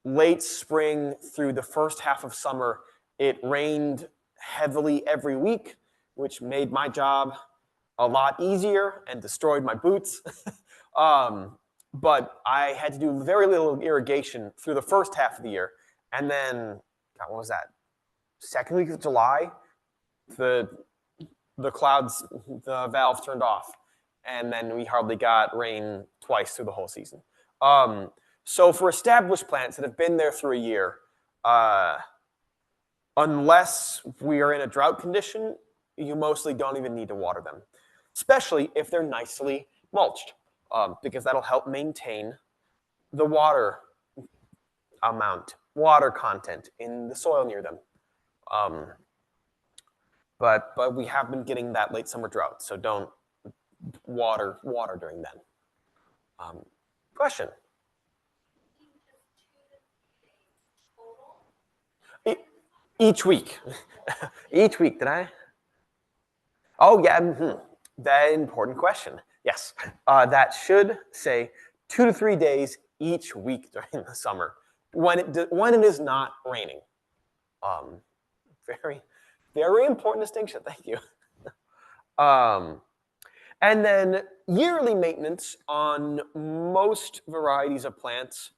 late spring through the first half of summer, it rained heavily every week, which made my job a lot easier and destroyed my boots. But I had to do very little irrigation through the first half of the year. And then, God, what was that? Second week of July, the valve turned off. And then we hardly got rain twice through the whole season. So for established plants that have been there through a year, unless we are in a drought condition, you mostly don't even need to water them, especially if they're nicely mulched, because that'll help maintain the water content in the soil near them. But we have been getting that late summer drought, so don't water during then. Question? Each week. Each week, did I? Oh, yeah. That important question. Yes. That should say 2 to 3 days each week during the summer when it is not raining. Very, very important distinction. Thank you. And then yearly maintenance on most varieties of plants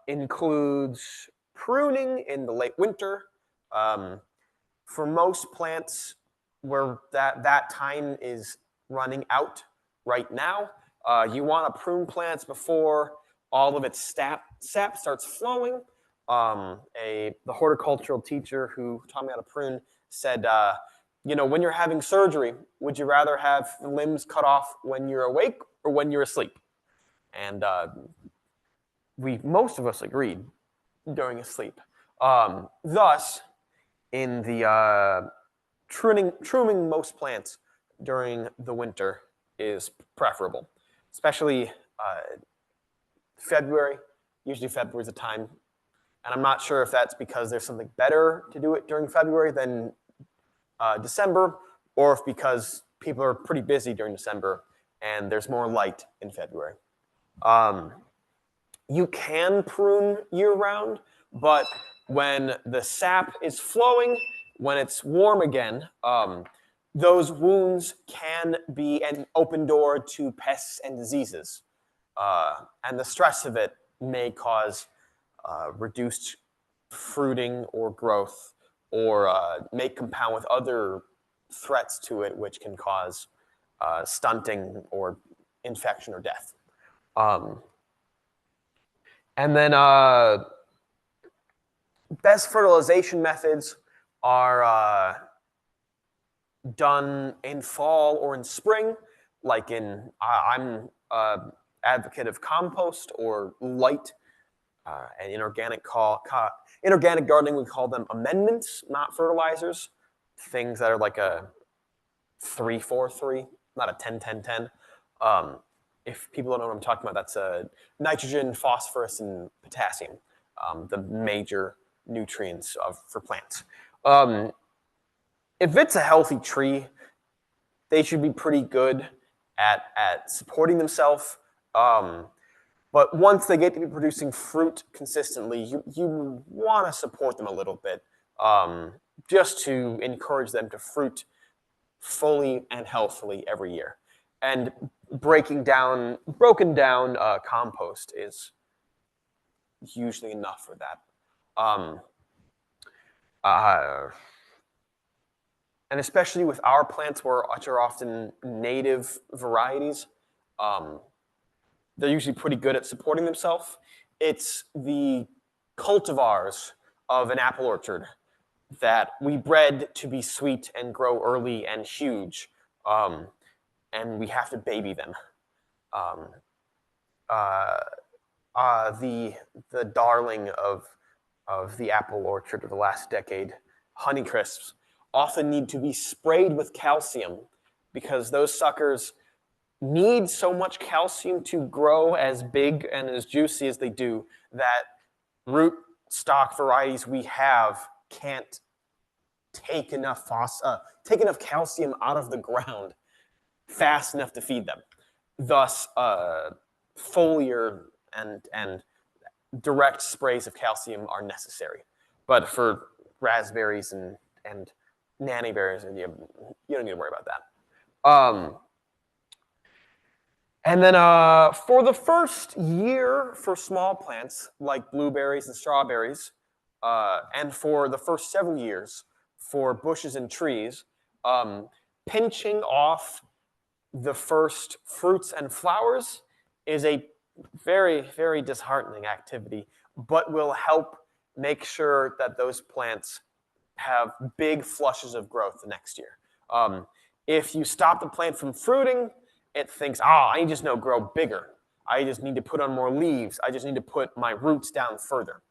includes pruning in the late winter. For most plants where that time is running out right now, you want to prune plants before all of its sap starts flowing. The horticultural teacher who taught me how to prune said, when you're having surgery, would you rather have limbs cut off when you're awake or when you're asleep? And most of us agreed during sleep. Thus, in the trimming most plants during the winter is preferable, especially February. Usually February is a time, and I'm not sure if that's because there's something better to do it during February than December, or if because people are pretty busy during December and there's more light in February. You can prune year-round, but when the sap is flowing, when it's warm again, those wounds can be an open door to pests and diseases. And the stress of it may cause reduced fruiting or growth, or may compound with other threats to it, which can cause stunting or infection or death. And then best fertilization methods are done in fall or in spring, like I'm advocate of compost or light and inorganic gardening. We call them amendments, not fertilizers. Things that are like a 3-4-3, not a 10-10-10. If people don't know what I'm talking about, that's nitrogen, phosphorus, and potassium, the major nutrients for plants. If it's a healthy tree, they should be pretty good at supporting themselves. But once they get to be producing fruit consistently, you want to support them a little bit, just to encourage them to fruit fully and healthily every year. And broken down compost is usually enough for that. And especially with our plants, which are often native varieties, they're usually pretty good at supporting themselves. It's the cultivars of an apple orchard that we bred to be sweet and grow early and huge, and we have to baby them. The darling of the apple orchard of the last decade, Honeycrisps, often need to be sprayed with calcium because those suckers need so much calcium to grow as big and as juicy as they do that root stock varieties we have can't take enough calcium out of the ground fast enough to feed them. Thus, foliar and direct sprays of calcium are necessary. But for raspberries and nanny berries, you don't need to worry about that. And then for the first year for small plants like blueberries and strawberries, and for the first several years for bushes and trees, pinching off the first fruits and flowers is a very, very disheartening activity, but will help make sure that those plants have big flushes of growth the next year. If you stop the plant from fruiting, it thinks, I just know grow bigger. I just need to put on more leaves. I just need to put my roots down further.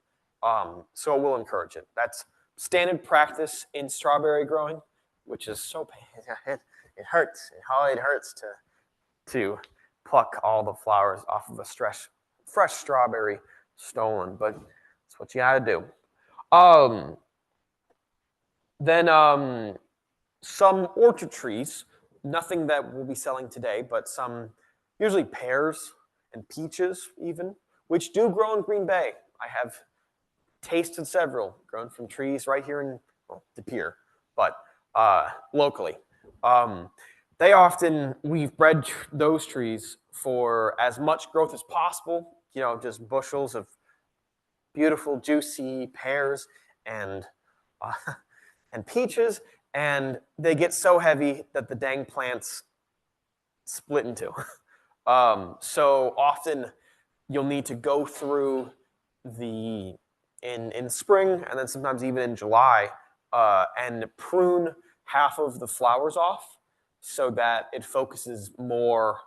So it will encourage it. That's standard practice in strawberry growing, which is so painful. It hurts. It hurts to pluck all the flowers off of a fresh strawberry stolen, but that's what you got to do. Then some orchard trees, nothing that we'll be selling today, but some, usually pears and peaches even, which do grow in Green Bay. I have tasted several grown from trees right here in De Pere, but locally. We've bred those trees for as much growth as possible, just bushels of beautiful, juicy pears and peaches, and they get so heavy that the dang plants split in two. So often you'll need to go through in spring and then sometimes even in July and prune half of the flowers off so that it focuses more,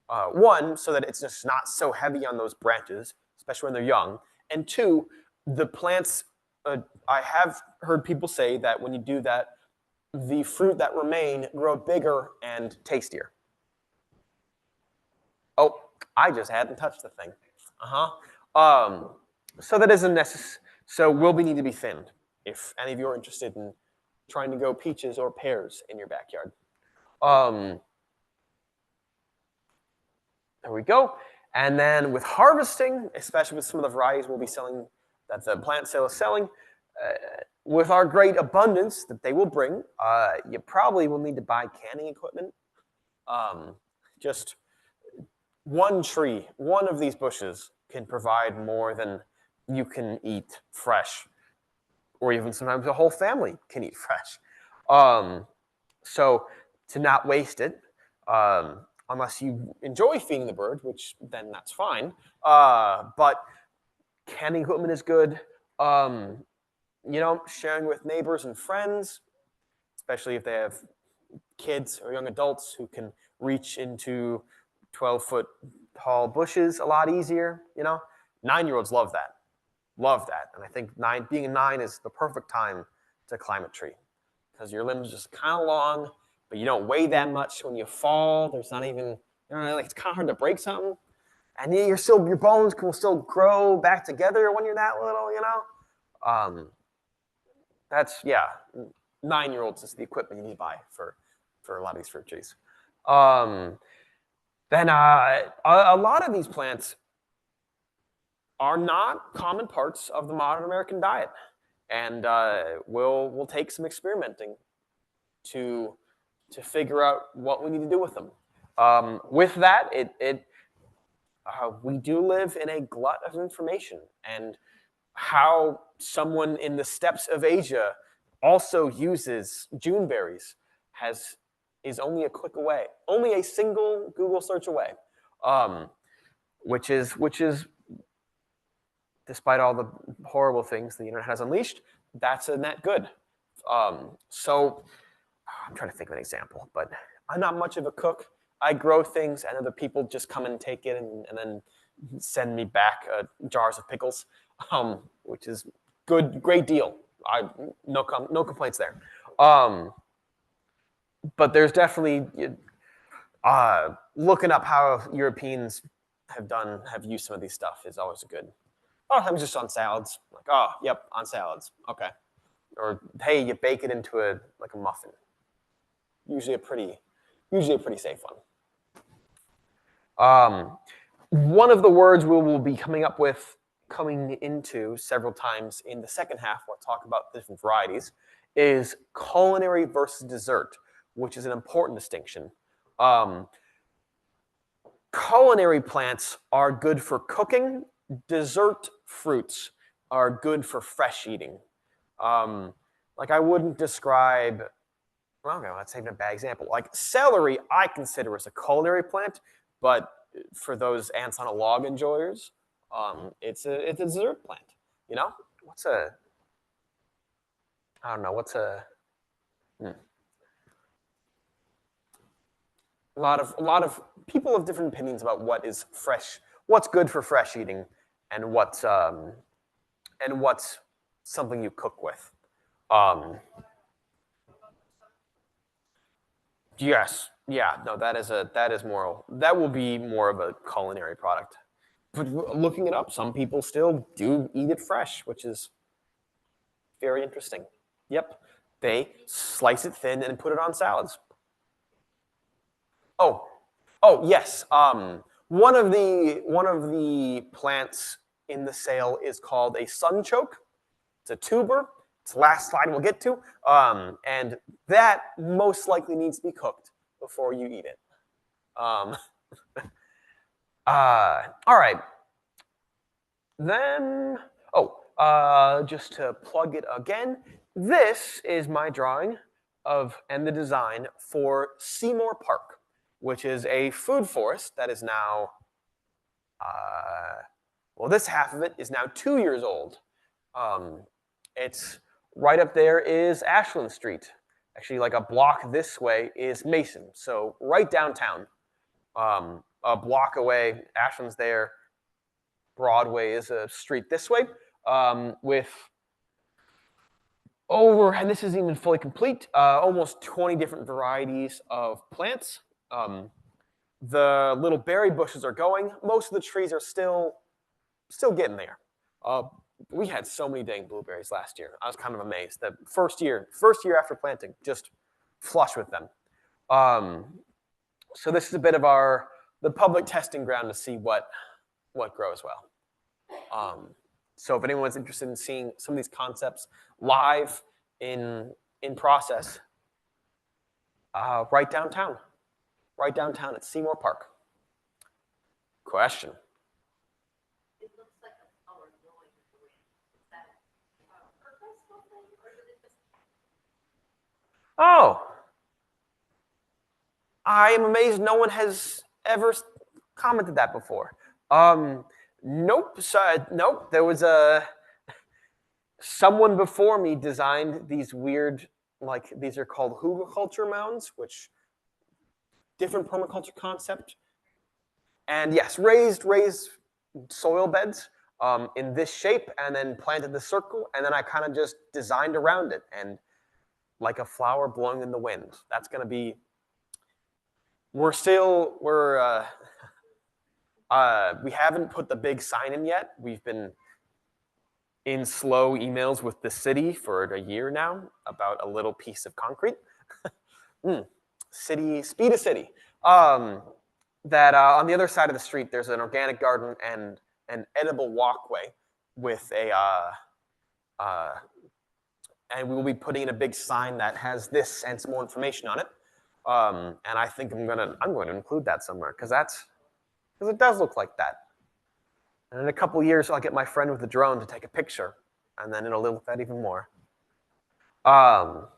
so that it's just not so heavy on those branches, especially when they're young, and two, the plants, I have heard people say that when you do that, the fruit that remain grow bigger and tastier. Oh, I just hadn't touched the thing. So that isn't necessary. So will be need to be thinned if any of you are interested in trying to grow peaches or pears in your backyard. There we go. And then with harvesting, especially with some of the varieties we'll be selling, that the plant sale is selling, with our great abundance that they will bring, you probably will need to buy canning equipment. Just one tree, one of these bushes can provide more than you can eat fresh, or even sometimes a whole family can eat fresh. So to not waste it, unless you enjoy feeding the bird, which then that's fine. But canning equipment is good. Sharing with neighbors and friends, especially if they have kids or young adults who can reach into 12-foot tall bushes a lot easier. 9-year-olds love that. And I think being a 9 is the perfect time to climb a tree because your limbs are just kind of long, but you don't weigh that much when you fall. There's not even, it's kind of hard to break something. And your bones can still grow back together when you're that little, That's, 9-year-olds is the equipment you need to buy for a lot of these fruit trees. Then a lot of these plants are not common parts of the modern American diet. And we'll take some experimenting to figure out what we need to do with them. With that, we do live in a glut of information, and how someone in the steppes of Asia also uses June berries is only a click away, only a single Google search away, which is despite all the horrible things the internet has unleashed, that's a net good. So I'm trying to think of an example, but I'm not much of a cook. I grow things, and other people just come and take it and then send me back jars of pickles, which is great deal. No complaints there. But there's definitely looking up how Europeans have used some of these stuff is always a good. I'm just on salads. Like, on salads. Okay. Or hey, you bake it into a muffin. Usually a pretty safe one. One of the words we will be coming into several times in the second half, we'll talk about the different varieties, is culinary versus dessert, which is an important distinction. Culinary plants are good for cooking. Dessert fruits are good for fresh eating. I wouldn't describe, okay, that's even a bad example. Like celery, I consider as a culinary plant, but for those ants on a log enjoyers, it's a dessert plant. A lot of people have different opinions about what is fresh, what's good for fresh eating, and what's something you cook with. Yes, that will be more of a culinary product. But looking it up, some people still do eat it fresh, which is very interesting. Yep, they slice it thin and put it on salads. Oh, yes. One of the plants in the sale is called a sunchoke. It's a tuber. It's the last slide we'll get to, and that most likely needs to be cooked before you eat it. All right. Then, just to plug it again, this is my drawing and the design for Seymour Park, which is a food forest that is now, this half of it is now 2 years old. It's right up there is Ashland Street. Actually, like a block this way is Mason. So right downtown, a block away, Ashland's there. Broadway is a street this way with and this isn't even fully complete, almost 20 different varieties of plants. The little berry bushes are going. Most of the trees are still getting there. We had so many dang blueberries last year. I was kind of amazed. The first year after planting, just flush with them. So this is a bit of the public testing ground to see what grows well. So if anyone's interested in seeing some of these concepts live in process, right downtown at Seymour Park. Question. It looks like a flower growing in the wind. Is that a purposeful thing, or did it just? Oh, I am amazed no one has ever commented that before. Nope. Nope. There was someone before me designed these weird, like these are called hugelkultur mounds, which different permaculture concept. And yes, raised soil beds in this shape, and then planted the circle, and then I kind of just designed around it, and like a flower blowing in the wind. That's gonna be. We haven't put the big sign in yet. We've been in slow emails with the city for a year now about a little piece of concrete. Speed of city. That on the other side of the street, there's an organic garden and an edible walkway with and we will be putting in a big sign that has this and some more information on it. And I think I'm going to include that somewhere because it does look like that. And in a couple years, I'll get my friend with the drone to take a picture, and then it'll look that even more. All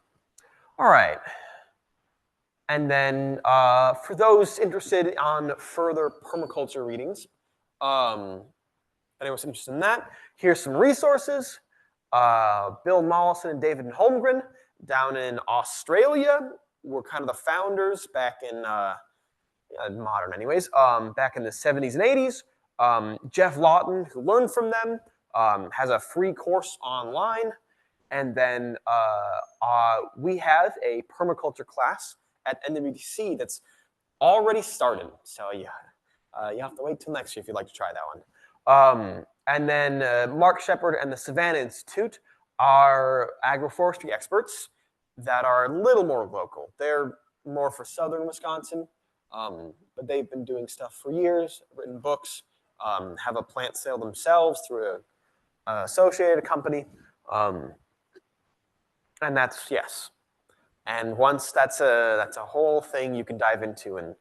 right. And then for those interested on further permaculture readings, if anyone's interested in that, here's some resources. Bill Mollison and David Holmgren down in Australia were kind of the founders back in, modern anyways, back in the 70s and 80s. Jeff Lawton, who learned from them, has a free course online. And then we have a permaculture class at NWTC that's already started. So you have to wait till next year if you'd like to try that one. And then Mark Shepard and the Savannah Institute are agroforestry experts that are a little more local. They're more for southern Wisconsin, but they've been doing stuff for years, written books, have a plant sale themselves through an associated company. And that's, yes. And once that's a whole thing you can dive into, and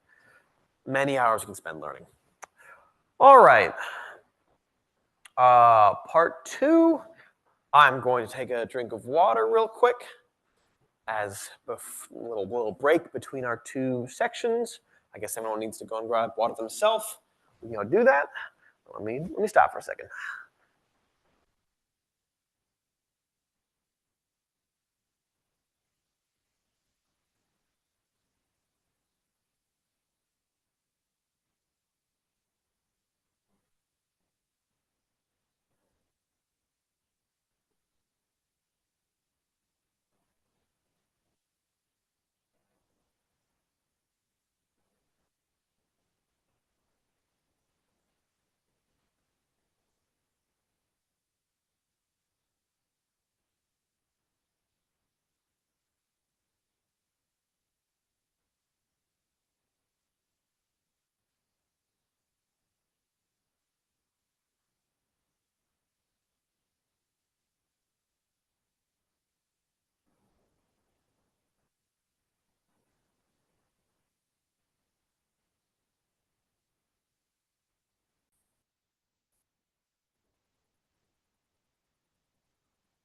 many hours you can spend learning. All right. Part 2, I'm going to take a drink of water real quick as a little break between our 2 sections. I guess everyone needs to go and grab water themselves. We can do that. Let me stop for a second.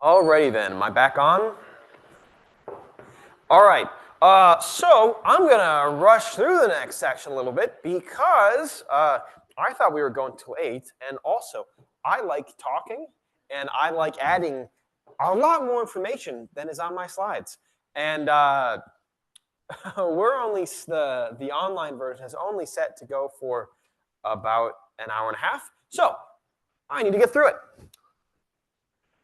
Alrighty then, am I back on? All right, so I'm gonna rush through the next section a little bit because I thought we were going till 8, and also I like talking and I like adding a lot more information than is on my slides. And we're only, the online version is only set to go for about an hour and a half, so I need to get through it.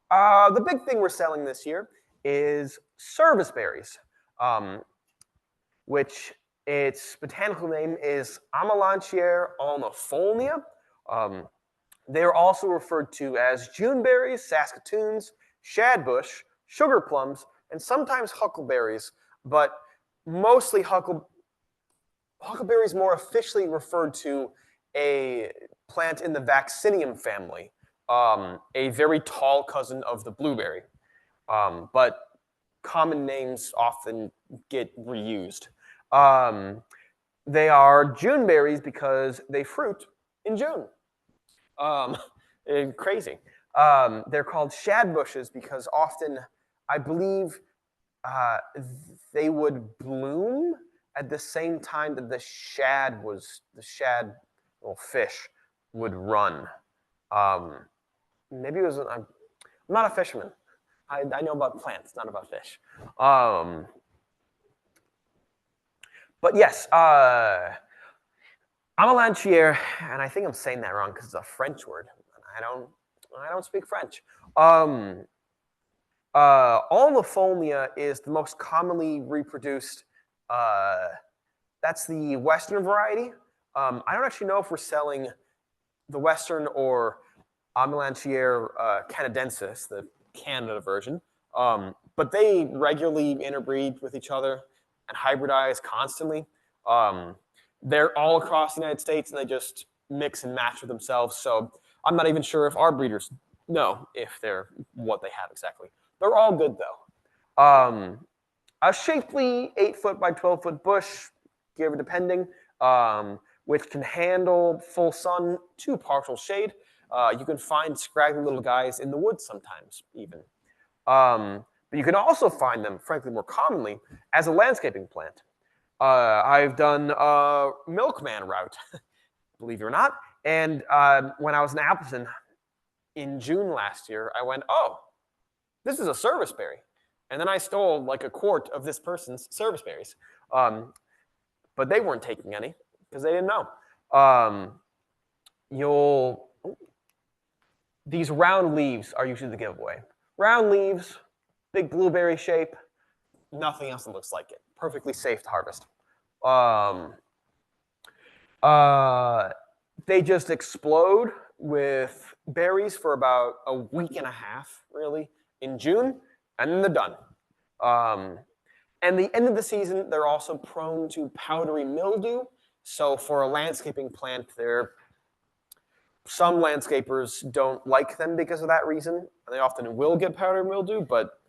The big thing we're selling this year is service berries, which its botanical name is Amelanchier alnifolia. They're also referred to as Juneberries, Saskatoons, shadbush, sugar plums, and sometimes huckleberries. But mostly huckleberries more officially referred to a plant in the vaccinium family, a very tall cousin of the blueberry. But common names often get reused. They are June berries because they fruit in June. Crazy. They're called shad bushes because often, I believe, they would bloom at the same time that the shad little fish would run. Maybe it was. I'm not a fisherman. I know about plants, not about fish. But yes, Amalanchier, and I think I'm saying that wrong because it's a French word. I don't speak French. Alnifolia is the most commonly reproduced. That's the Western variety. I don't actually know if we're selling the Western or Amalanchier canadensis, the Canada version. But they regularly interbreed with each other and hybridize constantly. They're all across the United States, and they just mix and match with themselves. So I'm not even sure if our breeders know if they're what they have exactly. They're all good though. A shapely 8-foot by 12-foot bush, give or depending, which can handle full sun to partial shade. You can find scraggly little guys in the woods sometimes, even. But you can also find them, frankly, more commonly as a landscaping plant. I've done a milkman route, believe it or not. And when I was in Appleton in June last year, I went, oh, this is a service berry. And then I stole like a quart of this person's service berries. But they weren't taking any because they didn't know. These round leaves are usually the giveaway. Round leaves, big blueberry shape, nothing else that looks like it. Perfectly safe to harvest. They just explode with berries for about a week and a half, really, in June, and then they're done. And the end of the season, they're also prone to powdery mildew. So for a landscaping plant, some landscapers don't like them because of that reason. And they often will get powdery mildew, but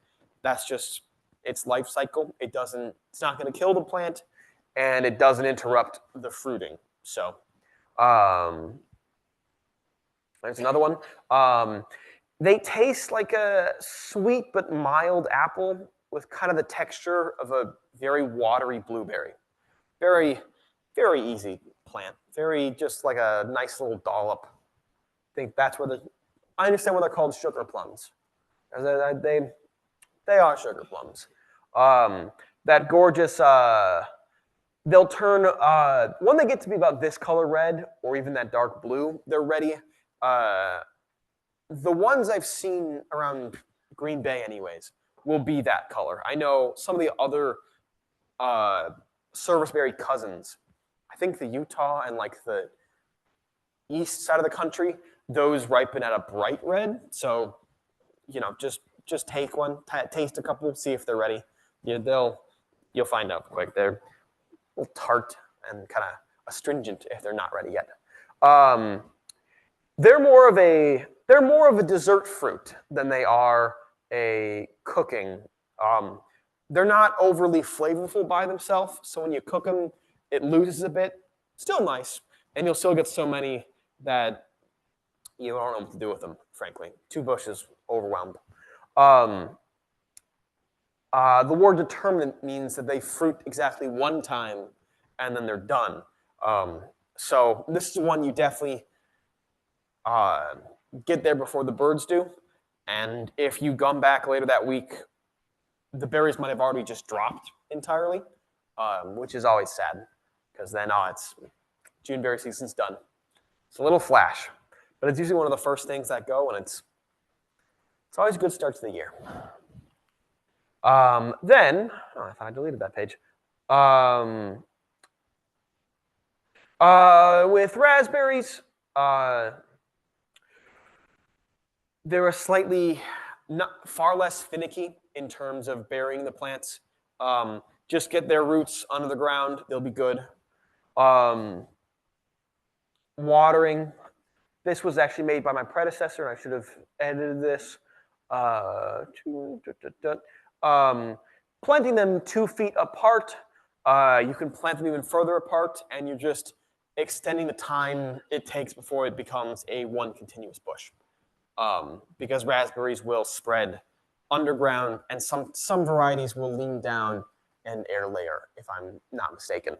that's just its life cycle. It's not going to kill the plant, and it doesn't interrupt the fruiting. So there's another one. They taste like a sweet but mild apple with kind of the texture of a very watery blueberry. Very, very easy plant. Very just like a nice little dollop. I think that's where I understand why they're called sugar plums. They are sugar plums. That gorgeous, they'll turn, when they get to be about this color red or even that dark blue, they're ready. The ones I've seen around Green Bay anyways will be that color. I know some of the other serviceberry cousins, I think the Utah and like the east side of the country, those ripen at a bright red. So, just take one, taste a couple, see if they're ready. You'll find out quick. They're a little tart and kind of astringent if they're not ready yet. They're more of a dessert fruit than they are a cooking. They're not overly flavorful by themselves, so when you cook them, it loses a bit. Still nice, and you'll still get so many that you don't know what to do with them, frankly. 2 bushes overwhelmed. The word determinate means that they fruit exactly one time and then they're done. So this is one you definitely get there before the birds do. And if you come back later that week, the berries might have already just dropped entirely, which is always sad because then it's June berry season's done. It's a little flash, but it's usually one of the first things that go, and it's always a good start to the year. Then, I thought I deleted that page. With raspberries, they're slightly far less finicky in terms of burying the plants. Just get their roots under the ground. They'll be good. Watering. This was actually made by my predecessor. I should have edited this. Planting them 2 feet apart. You can plant them even further apart, and you're just extending the time it takes before it becomes a one continuous bush. Because raspberries will spread underground, and some varieties will lean down an air layer, if I'm not mistaken.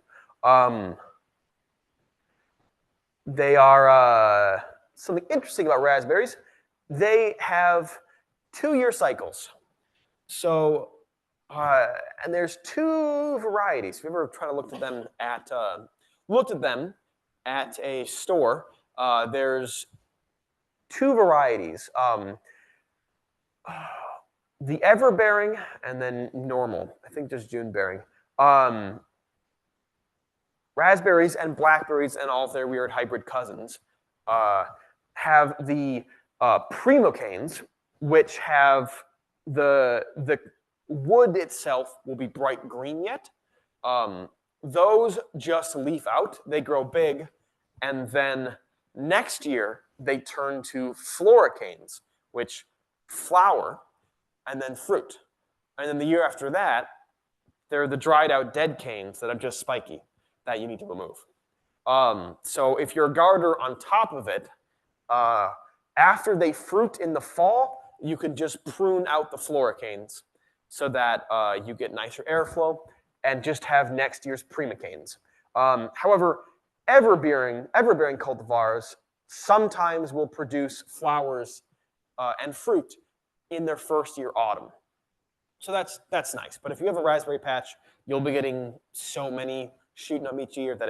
They are something interesting about raspberries. They have 2-year cycles. So, and there's 2 varieties. If you ever try to look at them at a store, there's 2 varieties. The ever-bearing and then normal. I think just June-bearing. Raspberries and blackberries and all of their weird hybrid cousins have the primocanes, which have the wood itself will be bright green yet. Those just leaf out. They grow big, and then next year they turn to floricanes, which flower and then fruit. And then the year after that, they're the dried out dead canes that are just spiky that you need to remove. So if you're a gardener on top of it, after they fruit in the fall, you can just prune out the floricanes so that you get nicer airflow and just have next year's primocanes. However, ever-bearing cultivars sometimes will produce flowers and fruit in their first year autumn. So that's nice. But if you have a raspberry patch, you'll be getting so many shooting up each year that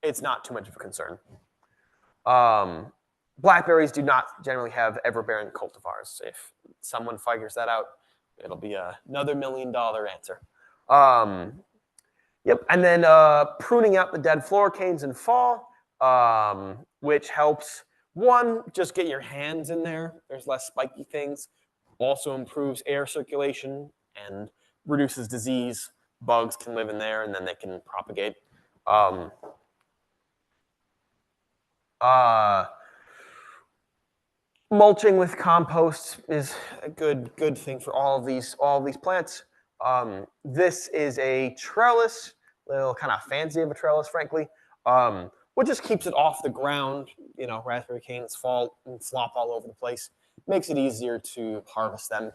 it's not too much of a concern. Blackberries do not generally have ever-bearing cultivars. If someone figures that out, it'll be another $1 million answer. Yep, and then pruning out the dead floricanes in fall, which helps, one, just get your hands in there. There's less spiky things. Also improves air circulation and reduces disease. Bugs can live in there, and then they can propagate. Mulching with compost is a good thing for all of these plants. This is a trellis, little kind of fancy of a trellis, frankly, which just keeps it off the ground. You know, raspberry canes fall and flop all over the place. Makes it easier to harvest them.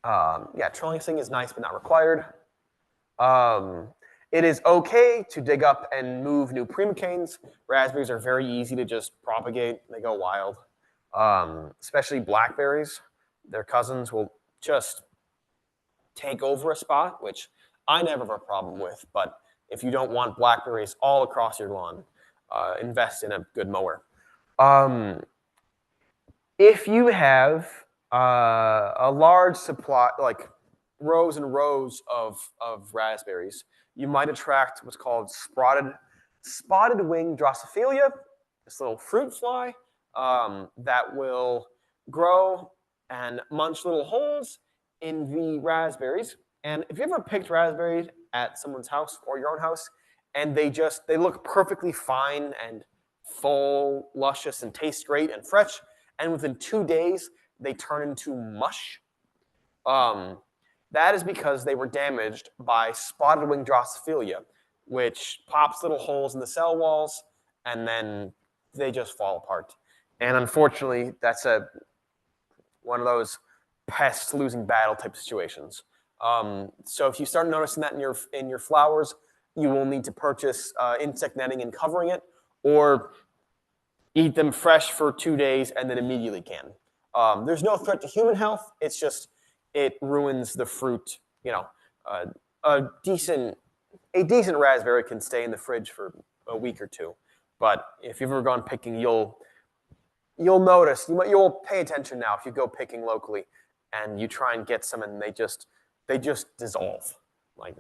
Yeah, trellising is nice but not required. It is okay to dig up and move new primocanes. Raspberries are very easy to just propagate. They go wild. Especially blackberries. Their cousins will just take over a spot, which I never have a problem with. But if you don't want blackberries all across your lawn, invest in a good mower. If you have a large supply, like rows and rows of raspberries, you might attract what's called spotted wing Drosophila, this little fruit fly that will grow and munch little holes in the raspberries. And if you ever picked raspberries at someone's house or your own house, and they look perfectly fine and full, luscious, and taste great and fresh, and within 2 days they turn into mush. That is because they were damaged by spotted wing Drosophila, which pops little holes in the cell walls, and then they just fall apart. And unfortunately, that's one of those pest losing battle type situations. So if you start noticing that in your flowers, you will need to purchase insect netting and covering it, or eat them fresh for 2 days and then immediately can. There's no threat to human health. It's just it ruins the fruit. You know, a decent raspberry can stay in the fridge for a week or 2, but if you've ever gone picking, you'll notice. You'll pay attention now if you go picking locally and you try and get some, and they just dissolve. Like,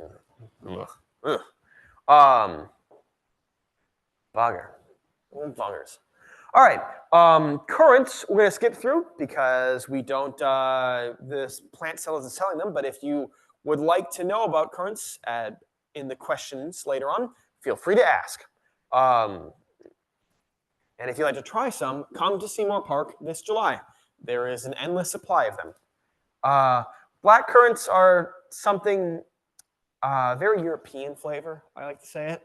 buggers. All right. Currants, we're going to skip through because we don't, this plant seller isn't selling them. But if you would like to know about currants in the questions later on, feel free to ask. And if you'd like to try some, come to Seymour Park this July. There is an endless supply of them. Black currants are something very European flavor, I like to say it.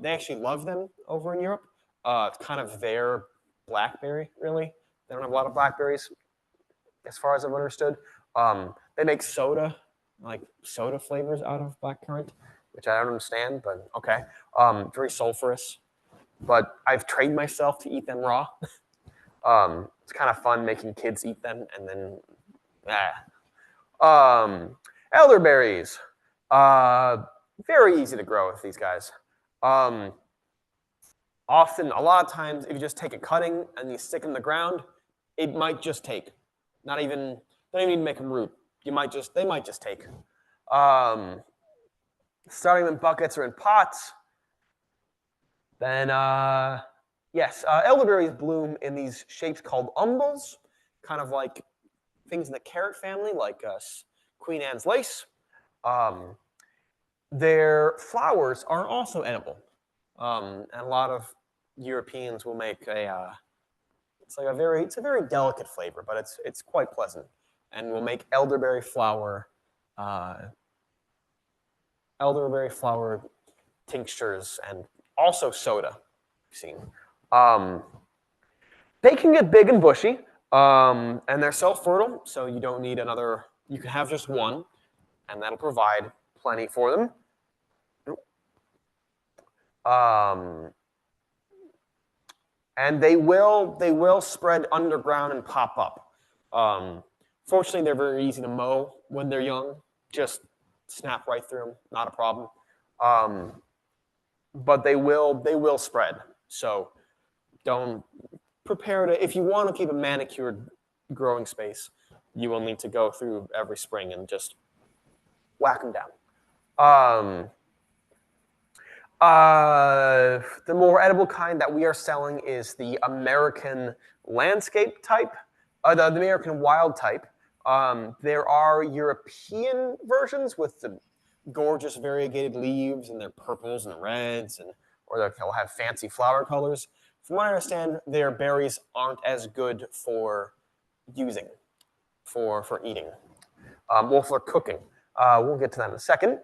They actually love them over in Europe. It's kind of their blackberry, really. They don't have a lot of blackberries, as far as I've understood. They make soda, like soda flavors out of blackcurrant, which I don't understand, but okay. Very sulfurous, but I've trained myself to eat them raw. It's kind of fun making kids eat them, and then, elderberries. Very easy to grow with these guys. Often, a lot of times, if you just take a cutting and you stick it in the ground, it might just take. Don't even need to make them root. They might just take. Starting in buckets or in pots. Then, yes, elderberries bloom in these shapes called umbels, kind of like things in the carrot family, like Queen Anne's lace. Their flowers are also edible. And a lot of Europeans will make it's a very delicate flavor, but it's quite pleasant. And we'll make elderberry flower tinctures and also soda. You've seen. They can get big and bushy, and they're self-fertile, so you don't need another. You can have just one, and that'll provide plenty for them. And they will spread underground and pop up. Fortunately, they're very easy to mow when they're young. Just snap right through them, not a problem. But they will spread. So don't prepare to. If you want to keep a manicured growing space, you will need to go through every spring and just whack them down. The more edible kind that we are selling is the American landscape type, the American wild type. There are European versions with the gorgeous variegated leaves and their purples and reds, or they'll have fancy flower colors. From what I understand, their berries aren't as good for using, for eating, well, for cooking. We'll get to that in a second.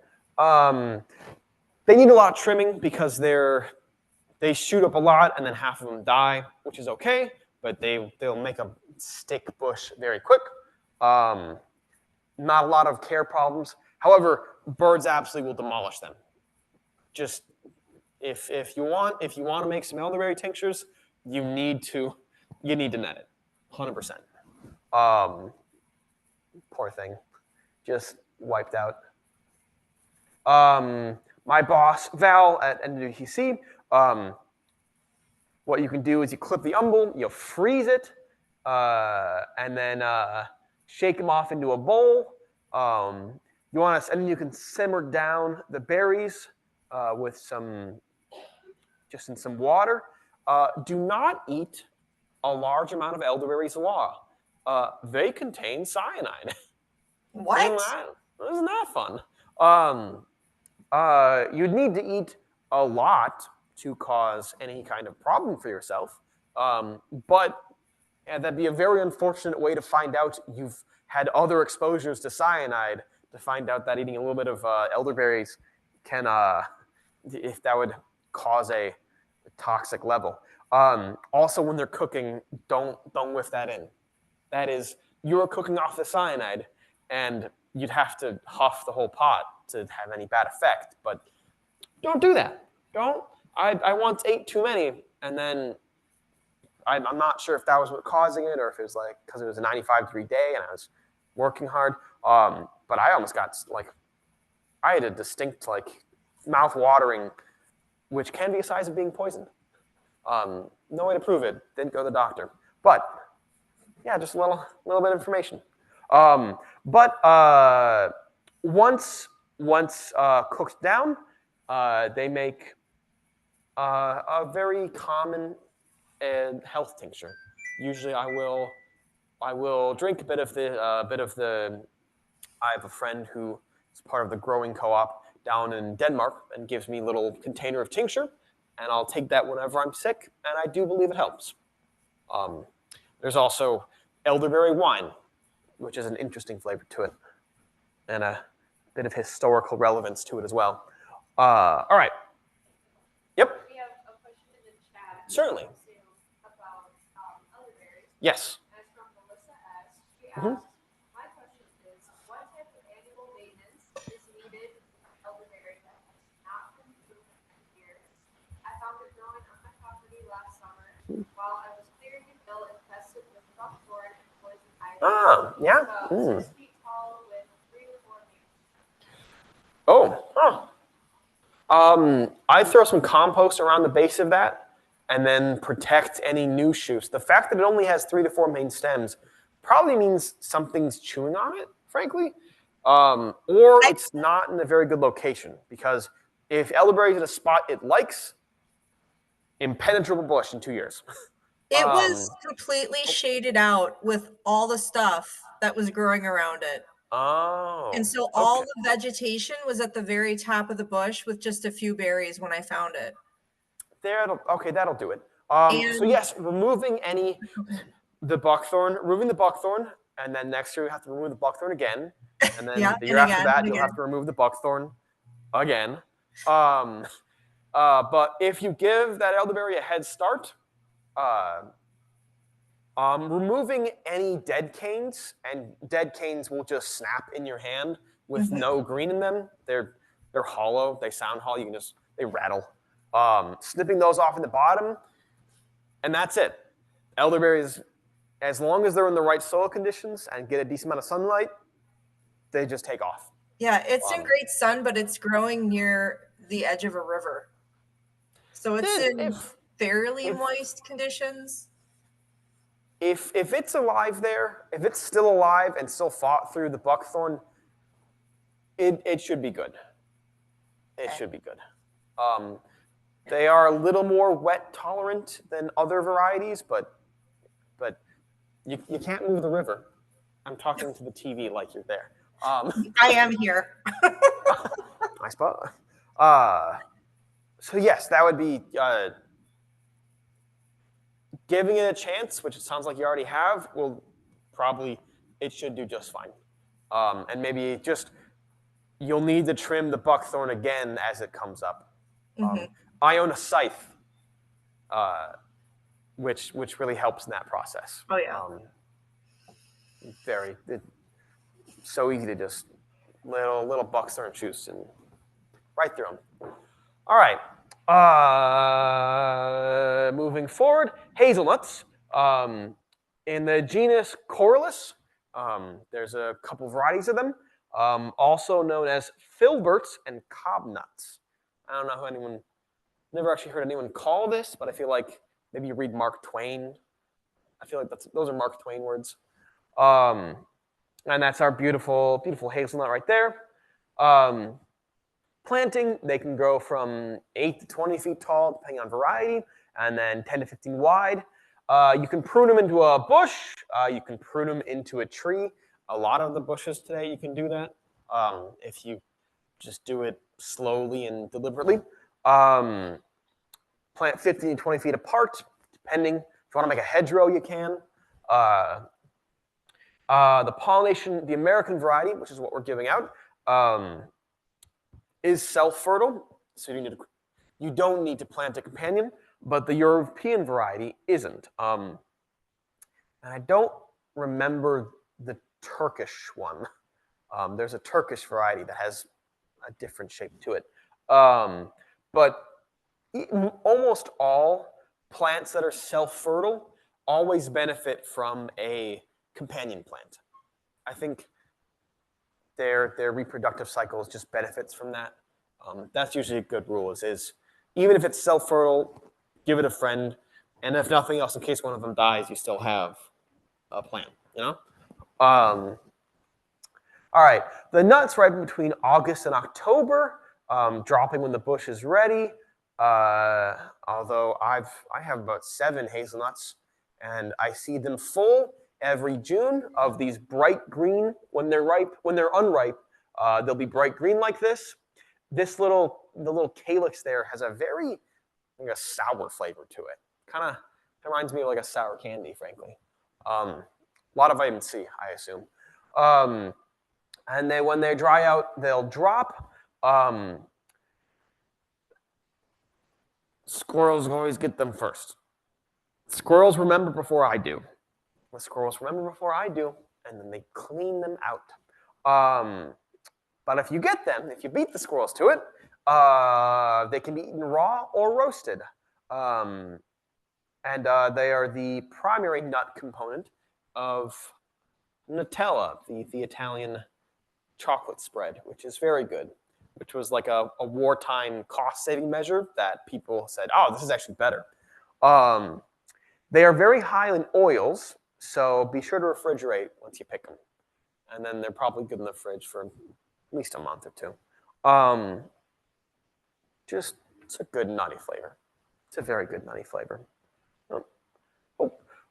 They need a lot of trimming because they shoot up a lot and then half of them die, which is okay, but they'll make a stick bush very quick. Not a lot of care problems. However, birds absolutely will demolish them. Just if you want to make some elderberry tinctures, you need to net it, 100%. Poor thing, just wiped out. My boss, Val, at NWTC, what you can do is you clip the umbel, you freeze it, and then shake them off into a bowl. And then you can simmer down the berries with some water. Do not eat a large amount of elderberries raw. They contain cyanide. What? Isn't that fun? You'd need to eat a lot to cause any kind of problem for yourself. But that'd be a very unfortunate way to find out you've had other exposures to cyanide, to find out that eating a little bit of elderberries can, if that would cause a toxic level. Also, when they're cooking, don't whiff that in. That is, you're cooking off the cyanide, and you'd have to huff the whole pot to have any bad effect. But don't do that. Don't. I once ate too many, and then I'm not sure if that was what causing it or if it was like because it was a 95-degree day and I was working hard. But I almost got I had a distinct mouth-watering, which can be a sign of being poisoned. No way to prove it. Didn't go to the doctor. But yeah, just a little bit of information. But once cooked down, they make a very common a health tincture. Usually, I will drink a bit of the. I have a friend who is part of the growing co-op down in Denmark and gives me a little container of tincture, and I'll take that whenever I'm sick, and I do believe it helps. There's also elderberry wine, which is an interesting flavor to it, and a bit of historical relevance to it as well. All right. Yep. We have a question in the chat. Certainly. About elderberries. Yes. That's from Melissa S. She asked, my question is, what type of annual maintenance is needed with elderberry that has not been proven in years? I found it growing on my property last summer while I was clearing a hill infested with buckthorn and poison ivy. Ah, yeah. It's 6 feet tall with 3 to 4 leaves. I throw some compost around the base of that and then protect any new shoots. The fact that it only has 3 to 4 main stems probably means something's chewing on it, frankly. Or it's not in a very good location, because if elderberry is in a spot it likes, impenetrable bush in 2 years. It was completely shaded out with all the stuff that was growing around it. Oh. And so all the vegetation was at the very top of the bush with just a few berries when I found it. That'll do it. So yes, removing the buckthorn, and then next year you have to remove the buckthorn again, and then the year after that you'll have to remove the buckthorn again. But if you give that elderberry a head start, removing any dead canes, and dead canes will just snap in your hand with no green in them. They're hollow. They sound hollow. They rattle. Snipping those off in the bottom, and that's it. Elderberries, as long as they're in the right soil conditions and get a decent amount of sunlight, they just take off. Yeah, it's in great sun, but it's growing near the edge of a river. So it's in fairly moist conditions. If it's alive there, if it's still alive and still fought through the buckthorn, it should be good. It should be good. They are a little more wet tolerant than other varieties, but you can't move the river. I'm talking to the TV like you're there. I am here. Nice spot. So yes, that would be giving it a chance, which it sounds like you already have. It should do just fine. And maybe you'll need to trim the buckthorn again as it comes up. I own a scythe, which really helps in that process. Oh yeah. So easy to just little buckthorn shoots and right through them. All right. Moving forward, hazelnuts. In the genus Corylus, there's a couple varieties of them, also known as filberts and cobnuts. I don't know never actually heard anyone call this, but I feel like maybe you read Mark Twain. I feel like those are Mark Twain words. And that's our beautiful, beautiful hazelnut right there. Planting, they can grow from 8 to 20 feet tall, depending on variety, and then 10 to 15 wide. You can prune them into a bush. You can prune them into a tree. A lot of the bushes today, you can do that if you just do it slowly and deliberately. Plant 15 to 20 feet apart, depending. If you want to make a hedgerow, you can. The pollination, the American variety, which is what we're giving out, is self-fertile, so you don't need to plant a companion, but the European variety isn't. And I don't remember the Turkish one. There's a Turkish variety that has a different shape to it. But almost all plants that are self-fertile always benefit from a companion plant. I think their reproductive cycles just benefits from that. That's usually a good rule, is even if it's self-fertile, give it a friend, and if nothing else, in case one of them dies, you still have a plant, you know? All right, the nuts ripen between August and October, dropping when the bush is ready. Although I have about 7 hazelnuts, and I see them full every June of these bright green. When they're ripe, when they're unripe, they'll be bright green like this. The little calyx there has a very like a sour flavor to it. Kind of reminds me of like a sour candy, frankly. A lot of vitamin C, I assume. And then when they dry out, they'll drop. Squirrels always get them first. Squirrels remember before I do. The squirrels remember before I do, and then they clean them out. But if you get them, if you beat the squirrels to it, they can be eaten raw or roasted. And they are the primary nut component of Nutella, the Italian chocolate spread, which is very good, which was like a wartime cost-saving measure that people said, oh, this is actually better. They are very high in oils, so be sure to refrigerate once you pick them. And then they're probably good in the fridge for at least a month or two. It's a good nutty flavor. It's a very good nutty flavor.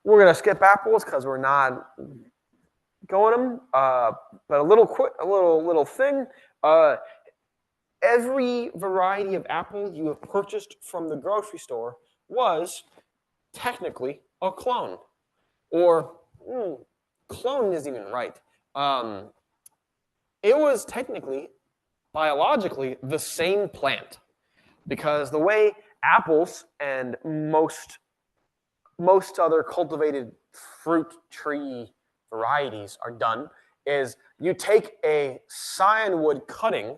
We're gonna skip apples because we're not going them. But a little thing. Every variety of apple you have purchased from the grocery store was technically a clone, or clone isn't even right. It was technically, biologically, the same plant, because the way apples and most other cultivated fruit tree varieties are done is you take a cyanwood cutting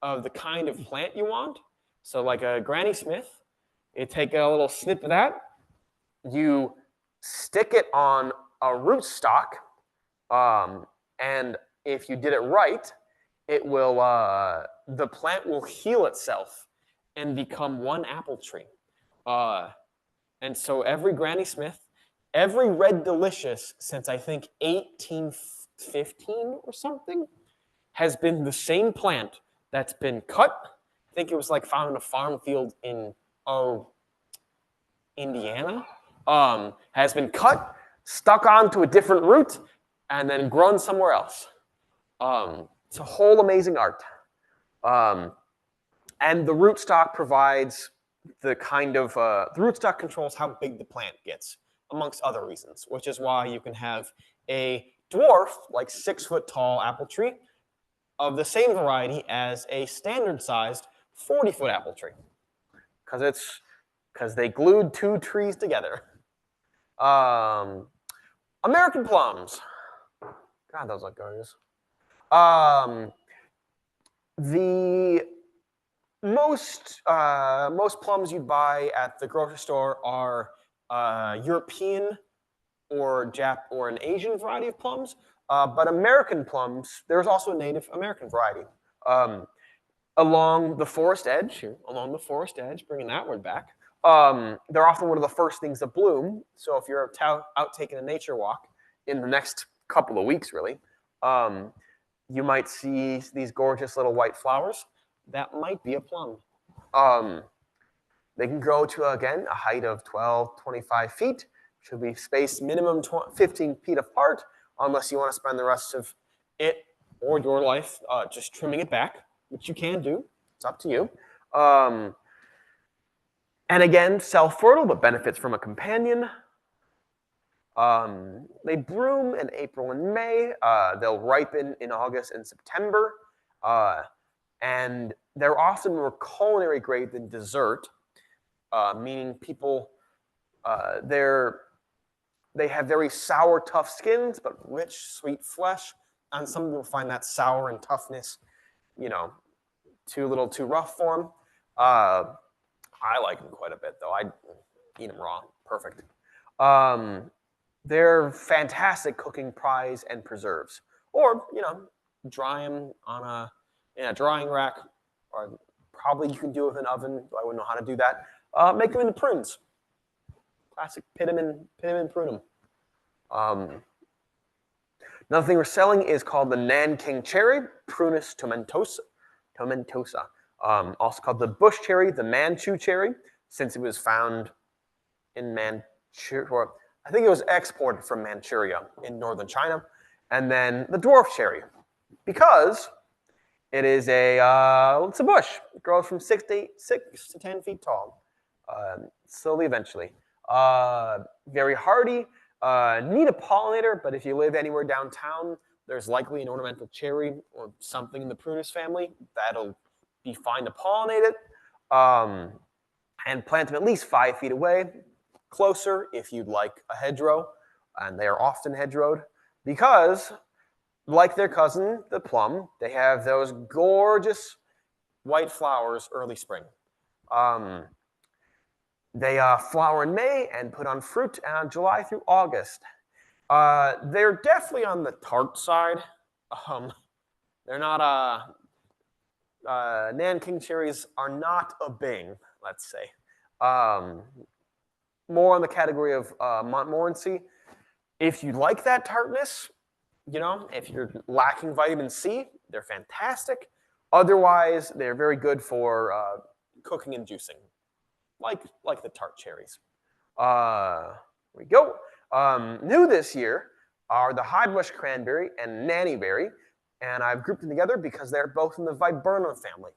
of the kind of plant you want. So like a Granny Smith, you take a little snip of that, you stick it on a rootstock, and if you did it right, it will the plant will heal itself and become one apple tree. And so every Granny Smith, every Red Delicious since I think 1815 or something, has been the same plant that's been cut. I think it was like found in a farm field in Indiana. Has been cut, stuck onto a different root, and then grown somewhere else. It's a whole amazing art. And the rootstock provides the kind of, the rootstock controls how big the plant gets, amongst other reasons, which is why you can have a dwarf, like 6-foot-tall apple tree of the same variety as a standard-sized 40-foot apple tree, because they glued 2 trees together. American plums. God, those look gorgeous. The most plums you'd buy at the grocery store are European or an Asian variety of plums. But American plums, there's also a Native American variety. Along the forest edge, bringing that word back, they're often one of the first things that bloom. So if you're out taking a nature walk in the next couple of weeks, really, you might see these gorgeous little white flowers. That might be a plum. They can grow to, again, a height of 12, 25 feet. Should be spaced minimum 15 feet apart, unless you want to spend the rest of it or your life just trimming it back, which you can do. It's up to you. And again, self-fertile, but benefits from a companion. They bloom in April and May. They'll ripen in August and September. And they're often more culinary grade than dessert, meaning people, they have very sour, tough skins, but rich, sweet flesh. And some people find that sour and toughness, too little, too rough for them. I like them quite a bit, though. I'd eat them raw. Perfect. They're fantastic cooking pies and preserves. Or, dry them in a drying rack. Or probably you can do it with an oven. I wouldn't know how to do that. Make them into prunes. Classic pit 'em and prune 'em. Another thing we're selling is called the Nanking cherry, Prunus tomentosa. also called the bush cherry, the Manchu cherry, since it was found in Manchuria. I think it was exported from Manchuria in northern China. And then the dwarf cherry, because it is it's a bush. It grows from 6 to 10 feet tall, slowly eventually. Very hardy. Need a pollinator, but if you live anywhere downtown, there's likely an ornamental cherry or something in the prunus family that'll be fine to pollinate it. And plant them at least 5 feet away, closer if you'd like a hedgerow, and they are often hedgerowed because, like their cousin, the plum, they have those gorgeous white flowers early spring. They flower in May and put on fruit July through August. They're definitely on the tart side. They're not Nanking cherries are not a Bing, let's say. More on the category of Montmorency. If you like that tartness, if you're lacking vitamin C, they're fantastic. Otherwise, they're very good for cooking and juicing, like the tart cherries. Here we go. New this year are the highbush cranberry and nannyberry, and I've grouped them together because they're both in the viburnum family.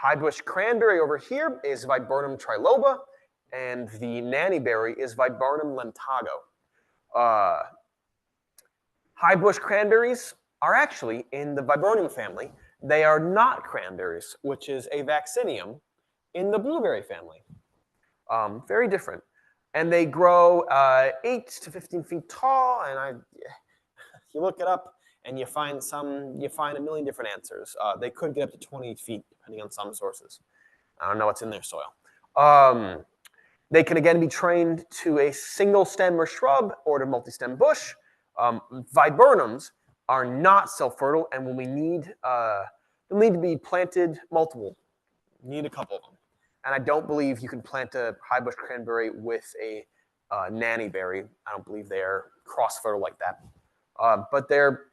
Highbush cranberry over here is Viburnum triloba, and the nannyberry is Viburnum lentago. Highbush cranberries are actually in the Viburnum family. They are not cranberries, which is a vaccinium in the blueberry family. Very different. And they grow 8 to 15 feet tall, and you look it up, and you find a million different answers. They could get up to 20 feet, depending on some sources. I don't know what's in their soil. They can again be trained to a single stem or shrub or to multi-stem bush. Viburnums are not self-fertile, and when they'll need to be planted multiple. You need a couple of them. And I don't believe you can plant a highbush cranberry with a nannyberry. I don't believe they're cross-fertile like that. But they're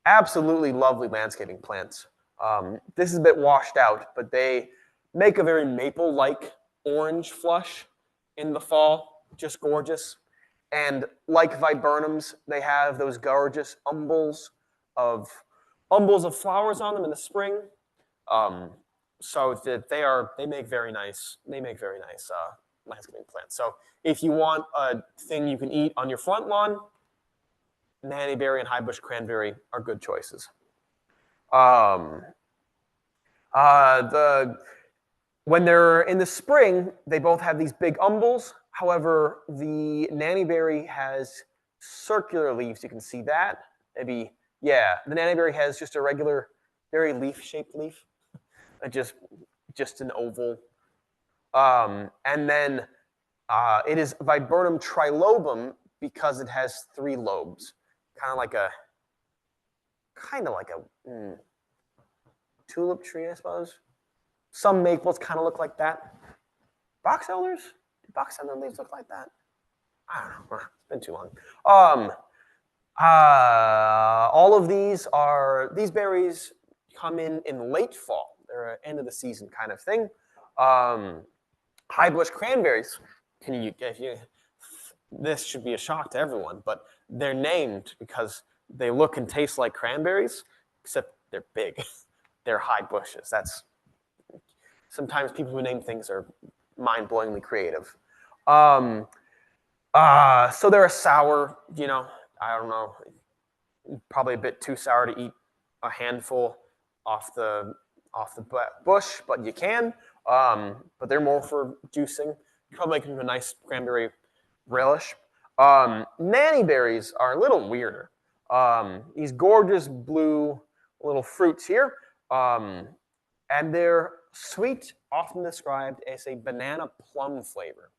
absolutely lovely landscaping plants. This is a bit washed out, but they make a very maple-like orange flush in the fall. Just gorgeous. And like viburnums, they have those gorgeous umbels of flowers on them in the spring. So that they make very nice landscaping plants. So if you want a thing you can eat on your front lawn, nannyberry and highbush cranberry are good choices. When they're in the spring, they both have these big umbels. However, the nannyberry has circular leaves. You can see that. The nannyberry has just a regular, very leaf-shaped leaf. Just an oval. And then it is Viburnum trilobum because it has 3 lobes. Kind of like a tulip tree, I suppose. Some maples kind of look like that. Box elders? Do box elder leaves look like that? I don't know. It's been too long. All of these berries come in late fall. They're an end of the season kind of thing. Highbush cranberries. This should be a shock to everyone, but they're named because they look and taste like cranberries, except they're big. They're high bushes. Sometimes people who name things are mind-blowingly creative. So they're a sour, I don't know, probably a bit too sour to eat a handful off the bush, but you can. But they're more for juicing. You probably make them a nice cranberry relish. Nannyberries are a little weirder. These gorgeous blue little fruits here, and they're sweet, often described as a banana plum flavor.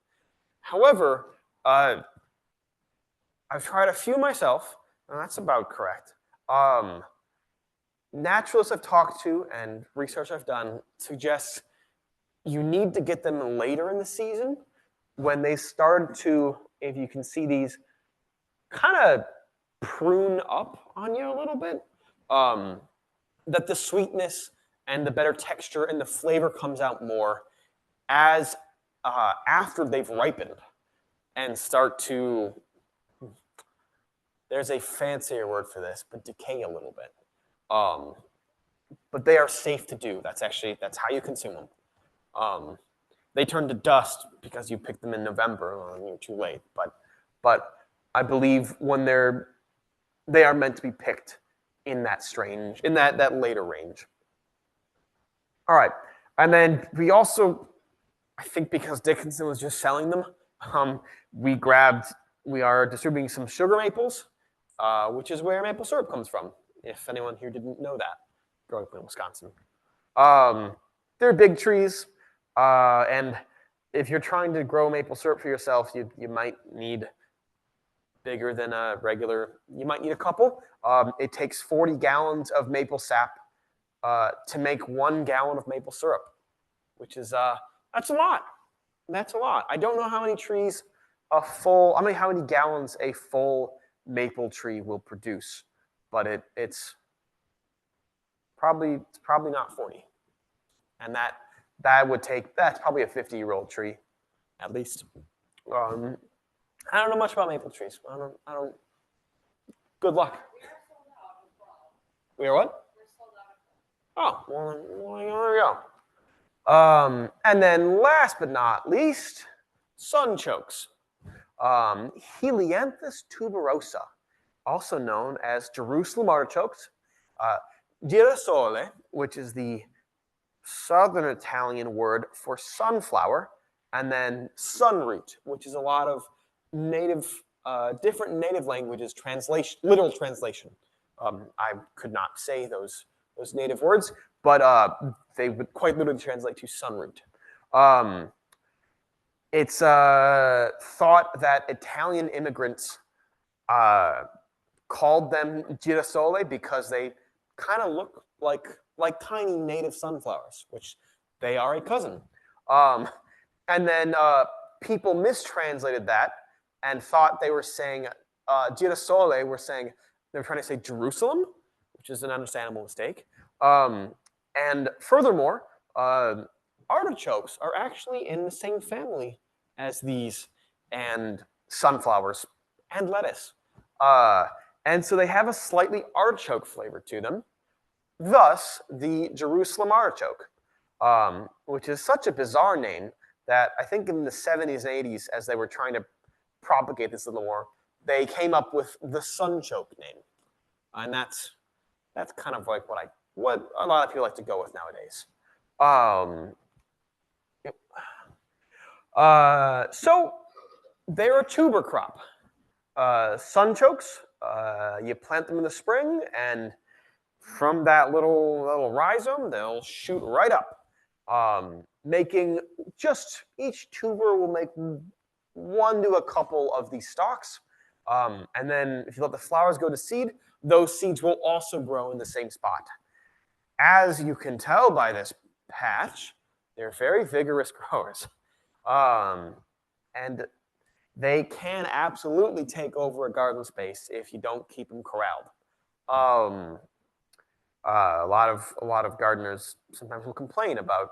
However, I've tried a few myself, and that's about correct. Naturalists I've talked to and research I've done suggests you need to get them later in the season when they start to, if you can see these, kind of prune up on you a little bit, that the sweetness and the better texture and the flavor comes out more as after they've ripened and start to, there's a fancier word for this, but decay a little bit. But they are safe to do. That's how you consume them. They turn to dust because you picked them in November, you're too late. But I believe when they are meant to be picked in that later range. All right, and then we also, I think because Dickinson was just selling them, we are distributing some sugar maples, which is where maple syrup comes from, if anyone here didn't know that, growing up in Wisconsin. They're big trees, and if you're trying to grow maple syrup for yourself, you might need bigger than a regular, you might need a couple. It takes 40 gallons of maple sap to make 1 gallon of maple syrup, which is, that's a lot. That's a lot. I don't know how many how many gallons a full maple tree will produce, but it's probably not 40. And that's probably a 50-year-old tree, at least. I don't know much about maple trees. I don't. Good luck. We are what? Oh, well, there we go. And then last but not least, sun chokes. Helianthus tuberosa, also known as Jerusalem artichokes. Girasole, which is the southern Italian word for sunflower, and then sunroot, which is a lot of different native languages literal translation. I could not say those native words, but they would quite literally translate to sunroot. It's thought that Italian immigrants called them girasole because they kind of look like tiny native sunflowers, which they are a cousin. And then people mistranslated that and thought they were saying girasole. They were trying to say Jerusalem, which is an understandable mistake. And furthermore, artichokes are actually in the same family as these and sunflowers and lettuce. And so they have a slightly artichoke flavor to them. Thus, the Jerusalem artichoke, which is such a bizarre name that I think in the 70s and 80s, as they were trying to propagate this a little more, they came up with the sunchoke name. And that's kind of like what a lot of people like to go with nowadays. So they're a tuber crop. Sunchokes, you plant them in the spring, and from that little rhizome, they'll shoot right up, making just each tuber will make one to a couple of these stalks. And then if you let the flowers go to seed, those seeds will also grow in the same spot. As you can tell by this patch, they're very vigorous growers. And they can absolutely take over a garden space if you don't keep them corralled. A lot of gardeners sometimes will complain about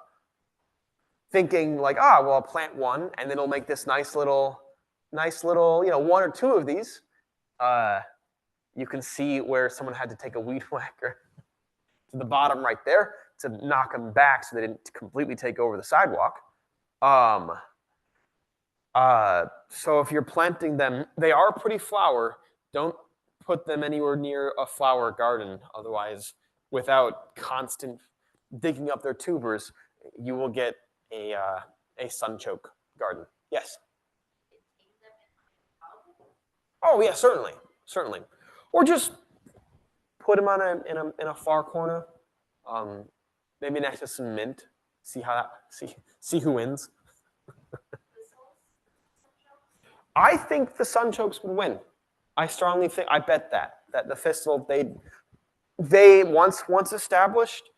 thinking like, well, I'll plant one and then it'll make this nice little, one or two of these. You can see where someone had to take a weed whacker to the bottom right there to knock them back so they didn't completely take over the sidewalk. So if you're planting them, they are pretty flower. Don't put them anywhere near a flower garden. Otherwise, without constant digging up their tubers, you will get a sunchoke garden. Yes? Oh yeah, certainly. Or just put them in a far corner, maybe next to some mint. See who wins. I think the sunchokes would win. I strongly think. I bet that the thistle they once established,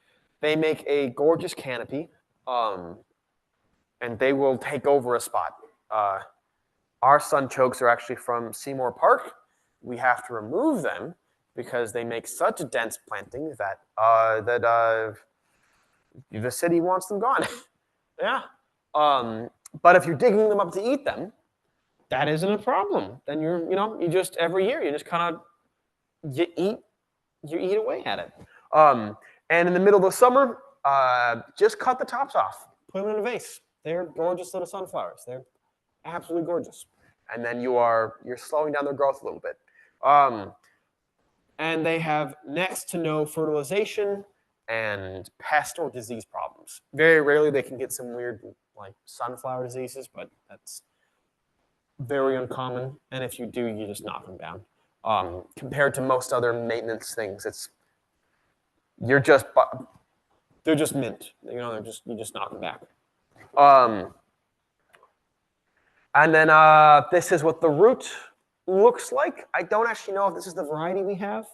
they make a gorgeous canopy, and they will take over a spot. Our sunchokes are actually from Seymour Park. We have to remove them because they make such a dense planting that The city wants them gone. Yeah. But if you're digging them up to eat them, that isn't a problem. Then you just every year you just kind of you eat away at it. And in the middle of the summer, just cut the tops off, put them in a vase. They're gorgeous little sunflowers. They're absolutely gorgeous. And then you're slowing down their growth a little bit. And they have next to no fertilization and pest or disease problems. Very rarely they can get some weird like sunflower diseases, but that's very uncommon. And if you do, you just knock them down. Compared to most other maintenance things, they're just mint. You just knock them back. And then this is what the root looks like. I don't actually know if this is the variety we have.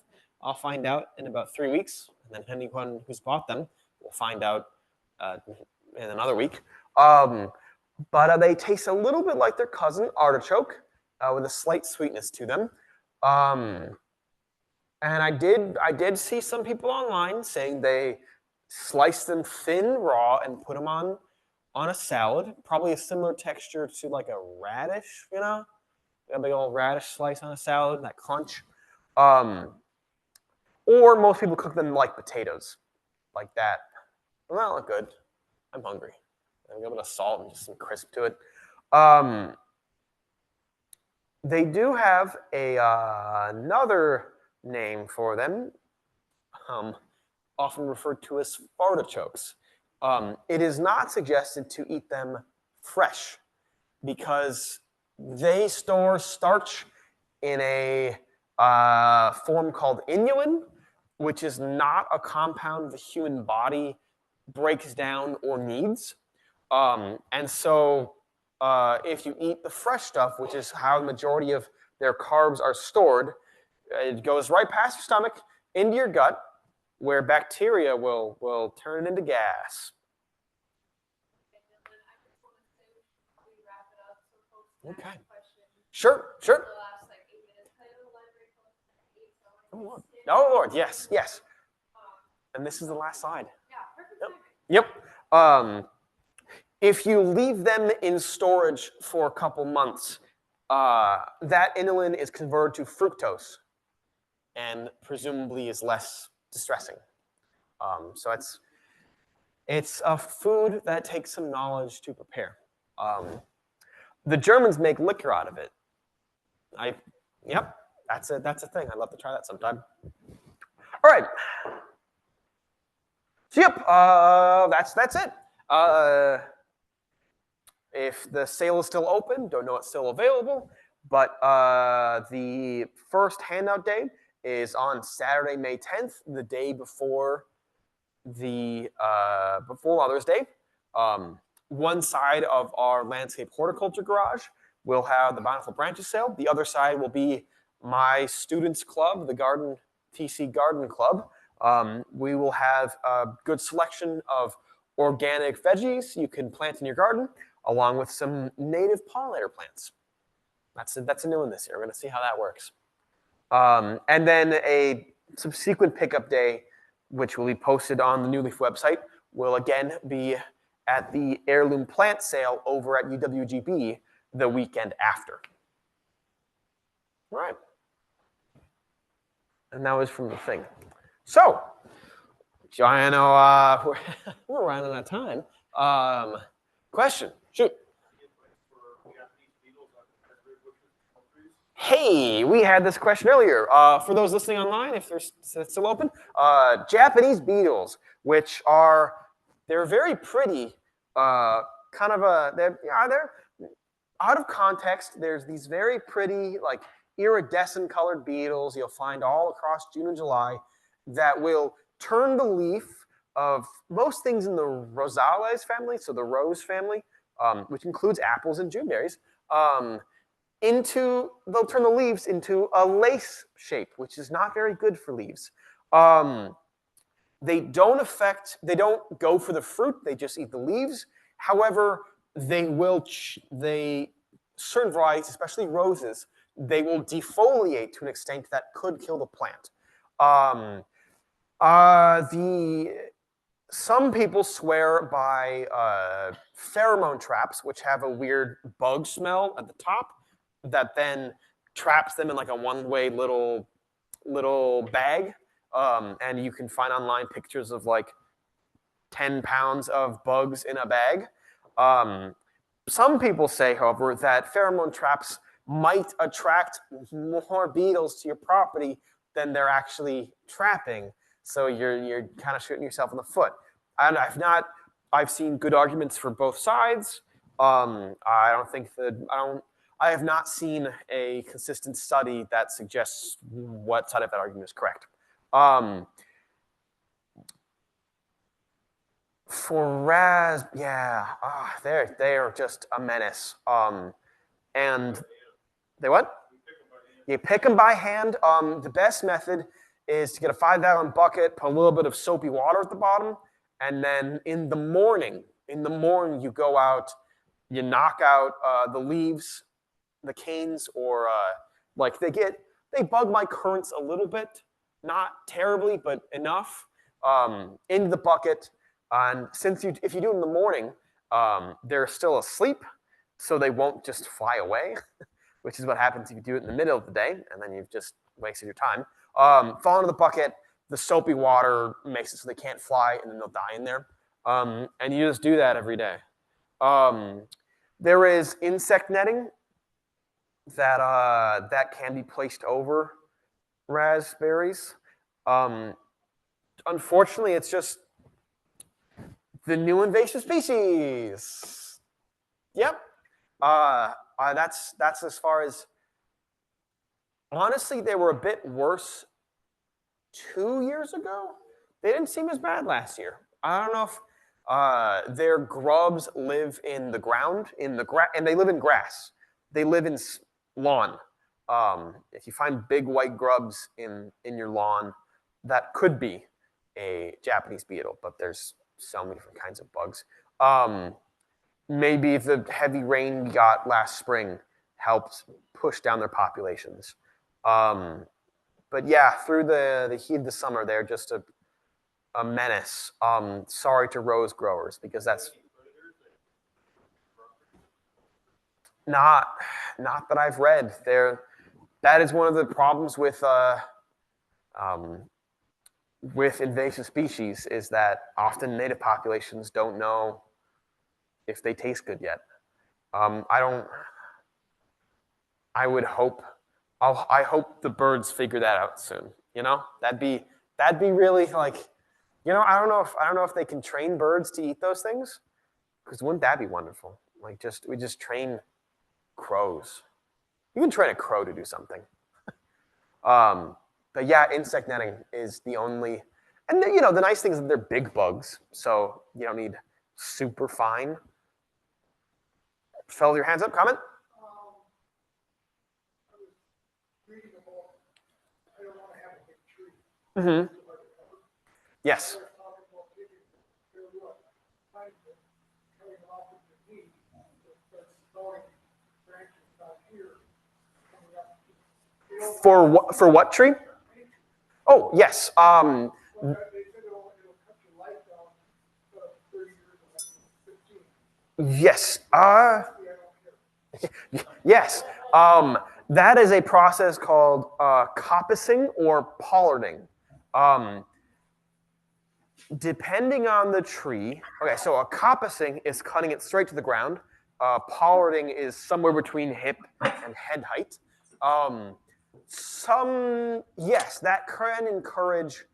I'll find out in about 3 weeks, and then anyone who's bought them will find out in another week. But they taste a little bit like their cousin artichoke, with a slight sweetness to them. And I did see some people online saying they slice them thin raw and put them on a salad, probably a similar texture to like a radish, a big old radish slice on a salad, that crunch. Or most people cook them like potatoes, like that. Well, that look good. I'm hungry. A little bit of salt and just some crisp to it. They do have another name for them, often referred to as artichokes. It is not suggested to eat them fresh because they store starch in a form called inulin, which is not a compound the human body breaks down or needs. And so if you eat the fresh stuff, which is how the majority of their carbs are stored, it goes right past your stomach into your gut, where bacteria will turn it into gas. Okay. Sure. Oh Lord, yes. And this is the last slide. Yep. If you leave them in storage for a couple months, that inulin is converted to fructose, and presumably is less distressing. So it's a food that takes some knowledge to prepare. The Germans make liquor out of it. That's a thing. I'd love to try that sometime. All right. So that's it. If the sale is still open, don't know it's still available, but the first handout day is on Saturday, May 10th, the day before before Mother's Day. One side of our landscape horticulture garage will have the Bountiful Branches sale. The other side will be my students' club, the NWTC Garden Club. We will have a good selection of organic veggies you can plant in your garden, along with some native pollinator plants. That's a new one this year. We're going to see how that works. And then a subsequent pickup day, which will be posted on the New Leaf website, will again be at the heirloom plant sale over at UWGB the weekend after. All right. And that was from the thing. So, I know we're running out of time. Question, shoot. Hey, we had this question earlier. For those listening online, if it's still open, Japanese beetles, which they're very pretty. They're out of context. There's these very pretty, like iridescent colored beetles you'll find all across June and July that will turn the leaf of most things in the Rosales family, so the rose family, which includes apples and Juneberries, they'll turn the leaves into a lace shape, which is not very good for leaves. They don't go for the fruit, they just eat the leaves. However, certain varieties, especially roses, they will defoliate to an extent that could kill the plant. some people swear by pheromone traps, which have a weird bug smell at the top that then traps them in like a one-way little bag. And you can find online pictures of like 10 pounds of bugs in a bag. Some people say, however, that pheromone traps might attract more beetles to your property than they're actually trapping. So you're kind of shooting yourself in the foot. And I've seen good arguments for both sides. I have not seen a consistent study that suggests what side of that argument is correct. For Raz, yeah, they are just a menace. And they what? You pick them by hand. The best method is to get a 5-gallon bucket, put a little bit of soapy water at the bottom, and then in the morning you go out, you knock out the leaves, the canes, or like they bug my currants a little bit, not terribly, but enough, into the bucket. And if you do it in the morning, they're still asleep, so they won't just fly away, which is what happens if you do it in the middle of the day, and then you've just wasted your time. Fall into the bucket, the soapy water makes it so they can't fly, and then they'll die in there. And you just do that every day. There is insect netting that can be placed over raspberries. Unfortunately, it's just the new invasive species. Yep. That's as far as. Honestly, they were a bit worse 2 years ago. They didn't seem as bad last year. I don't know if their grubs live in the ground, and they live in grass. They live in lawn. If you find big white grubs in your lawn, that could be a Japanese beetle, but there's so many different kinds of bugs. Maybe the heavy rain we got last spring helped push down their populations. But yeah, through the heat of the summer, they're just a menace. Sorry to rose growers, because that's not that I've read. That is one of the problems with invasive species, is that often native populations don't know if they taste good yet. I hope the birds figure that out soon. You know, that'd be really like, you know, I don't know if they can train birds to eat those things, because wouldn't that be wonderful? Like we just train crows. You can train a crow to do something. But yeah, insect netting is the only, and you know, the nice thing is that they're big bugs, so you don't need super fine. Fell with your hands up, comment? Mm-hmm. Yes. For what tree? Oh, yes. Yes. Yes. That is a process called coppicing or pollarding. Depending on the tree. Okay, so a coppicing is cutting it straight to the ground. Pollarding is somewhere between hip and head height. Yes, that can encourage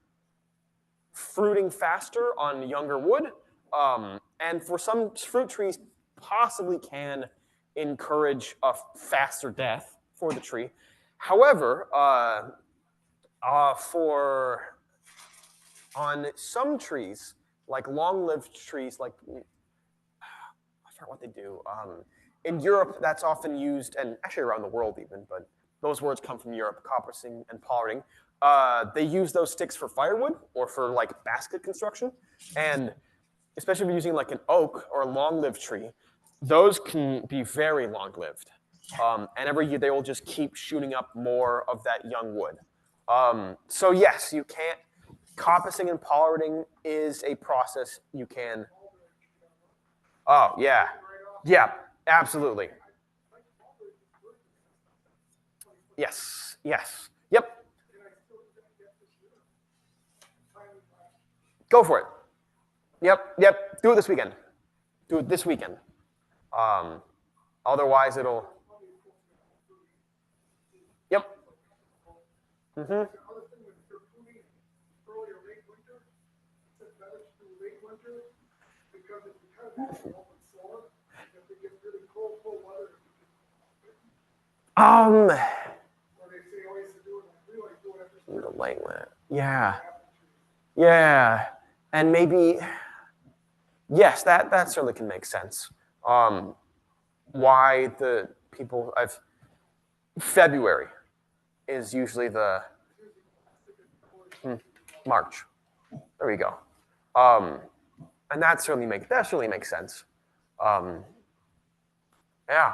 fruiting faster on younger wood. And for some fruit trees, possibly can encourage a faster death for the tree. However, on some trees, like long-lived trees, like I forgot what they do. In Europe, that's often used, and actually around the world even, but those words come from Europe, coppicing and pollarding. They use those sticks for firewood or for like basket construction, and especially if you're using like an oak or a long-lived tree, those can be very long-lived. And every year they will just keep shooting up more of that young wood. So yes, you can't. coppicing and pollarding is a process you can. Oh, yeah. Yeah, absolutely. Yes, yes. Yep. Go for it. Yep. Do it this weekend. Do it this weekend. Otherwise, it'll. Yep. Mm-hmm. The late winter. Yeah, and maybe yes, that certainly can make sense. Why the people I've February is usually the March. There we go. And that certainly makes sense. Yeah,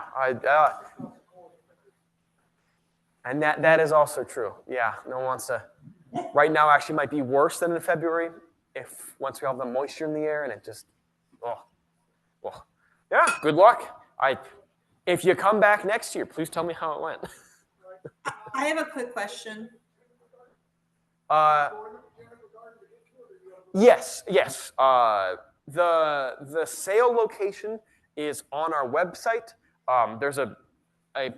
and that is also true. Yeah, no one wants to. Right now, actually, might be worse than in February if once we have the moisture in the air and it just. Well, yeah. Good luck. If you come back next year, please tell me how it went. I have a quick question. Yes. The sale location is on our website. There's a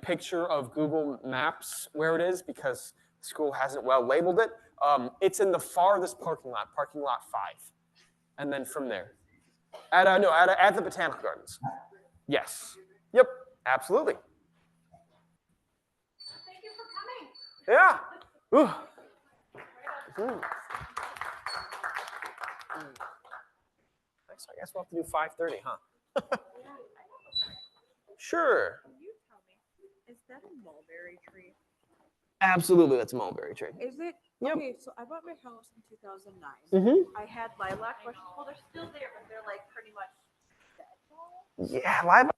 picture of Google Maps where it is because the school hasn't well labeled it. It's in the farthest parking lot 5, and then from there, at the Botanical Gardens. Yes. Yep. Absolutely. Thank you for coming. Yeah. Ooh. So I guess we'll have to do 5:30, huh? Sure. Can you tell me, is that a mulberry tree? Absolutely, that's a mulberry tree. Is it? Yep. Okay, so I bought my house in 2009. Mm-hmm. I had lilac bushes. Well, they're still there, but they're like pretty much dead. Yeah, lilac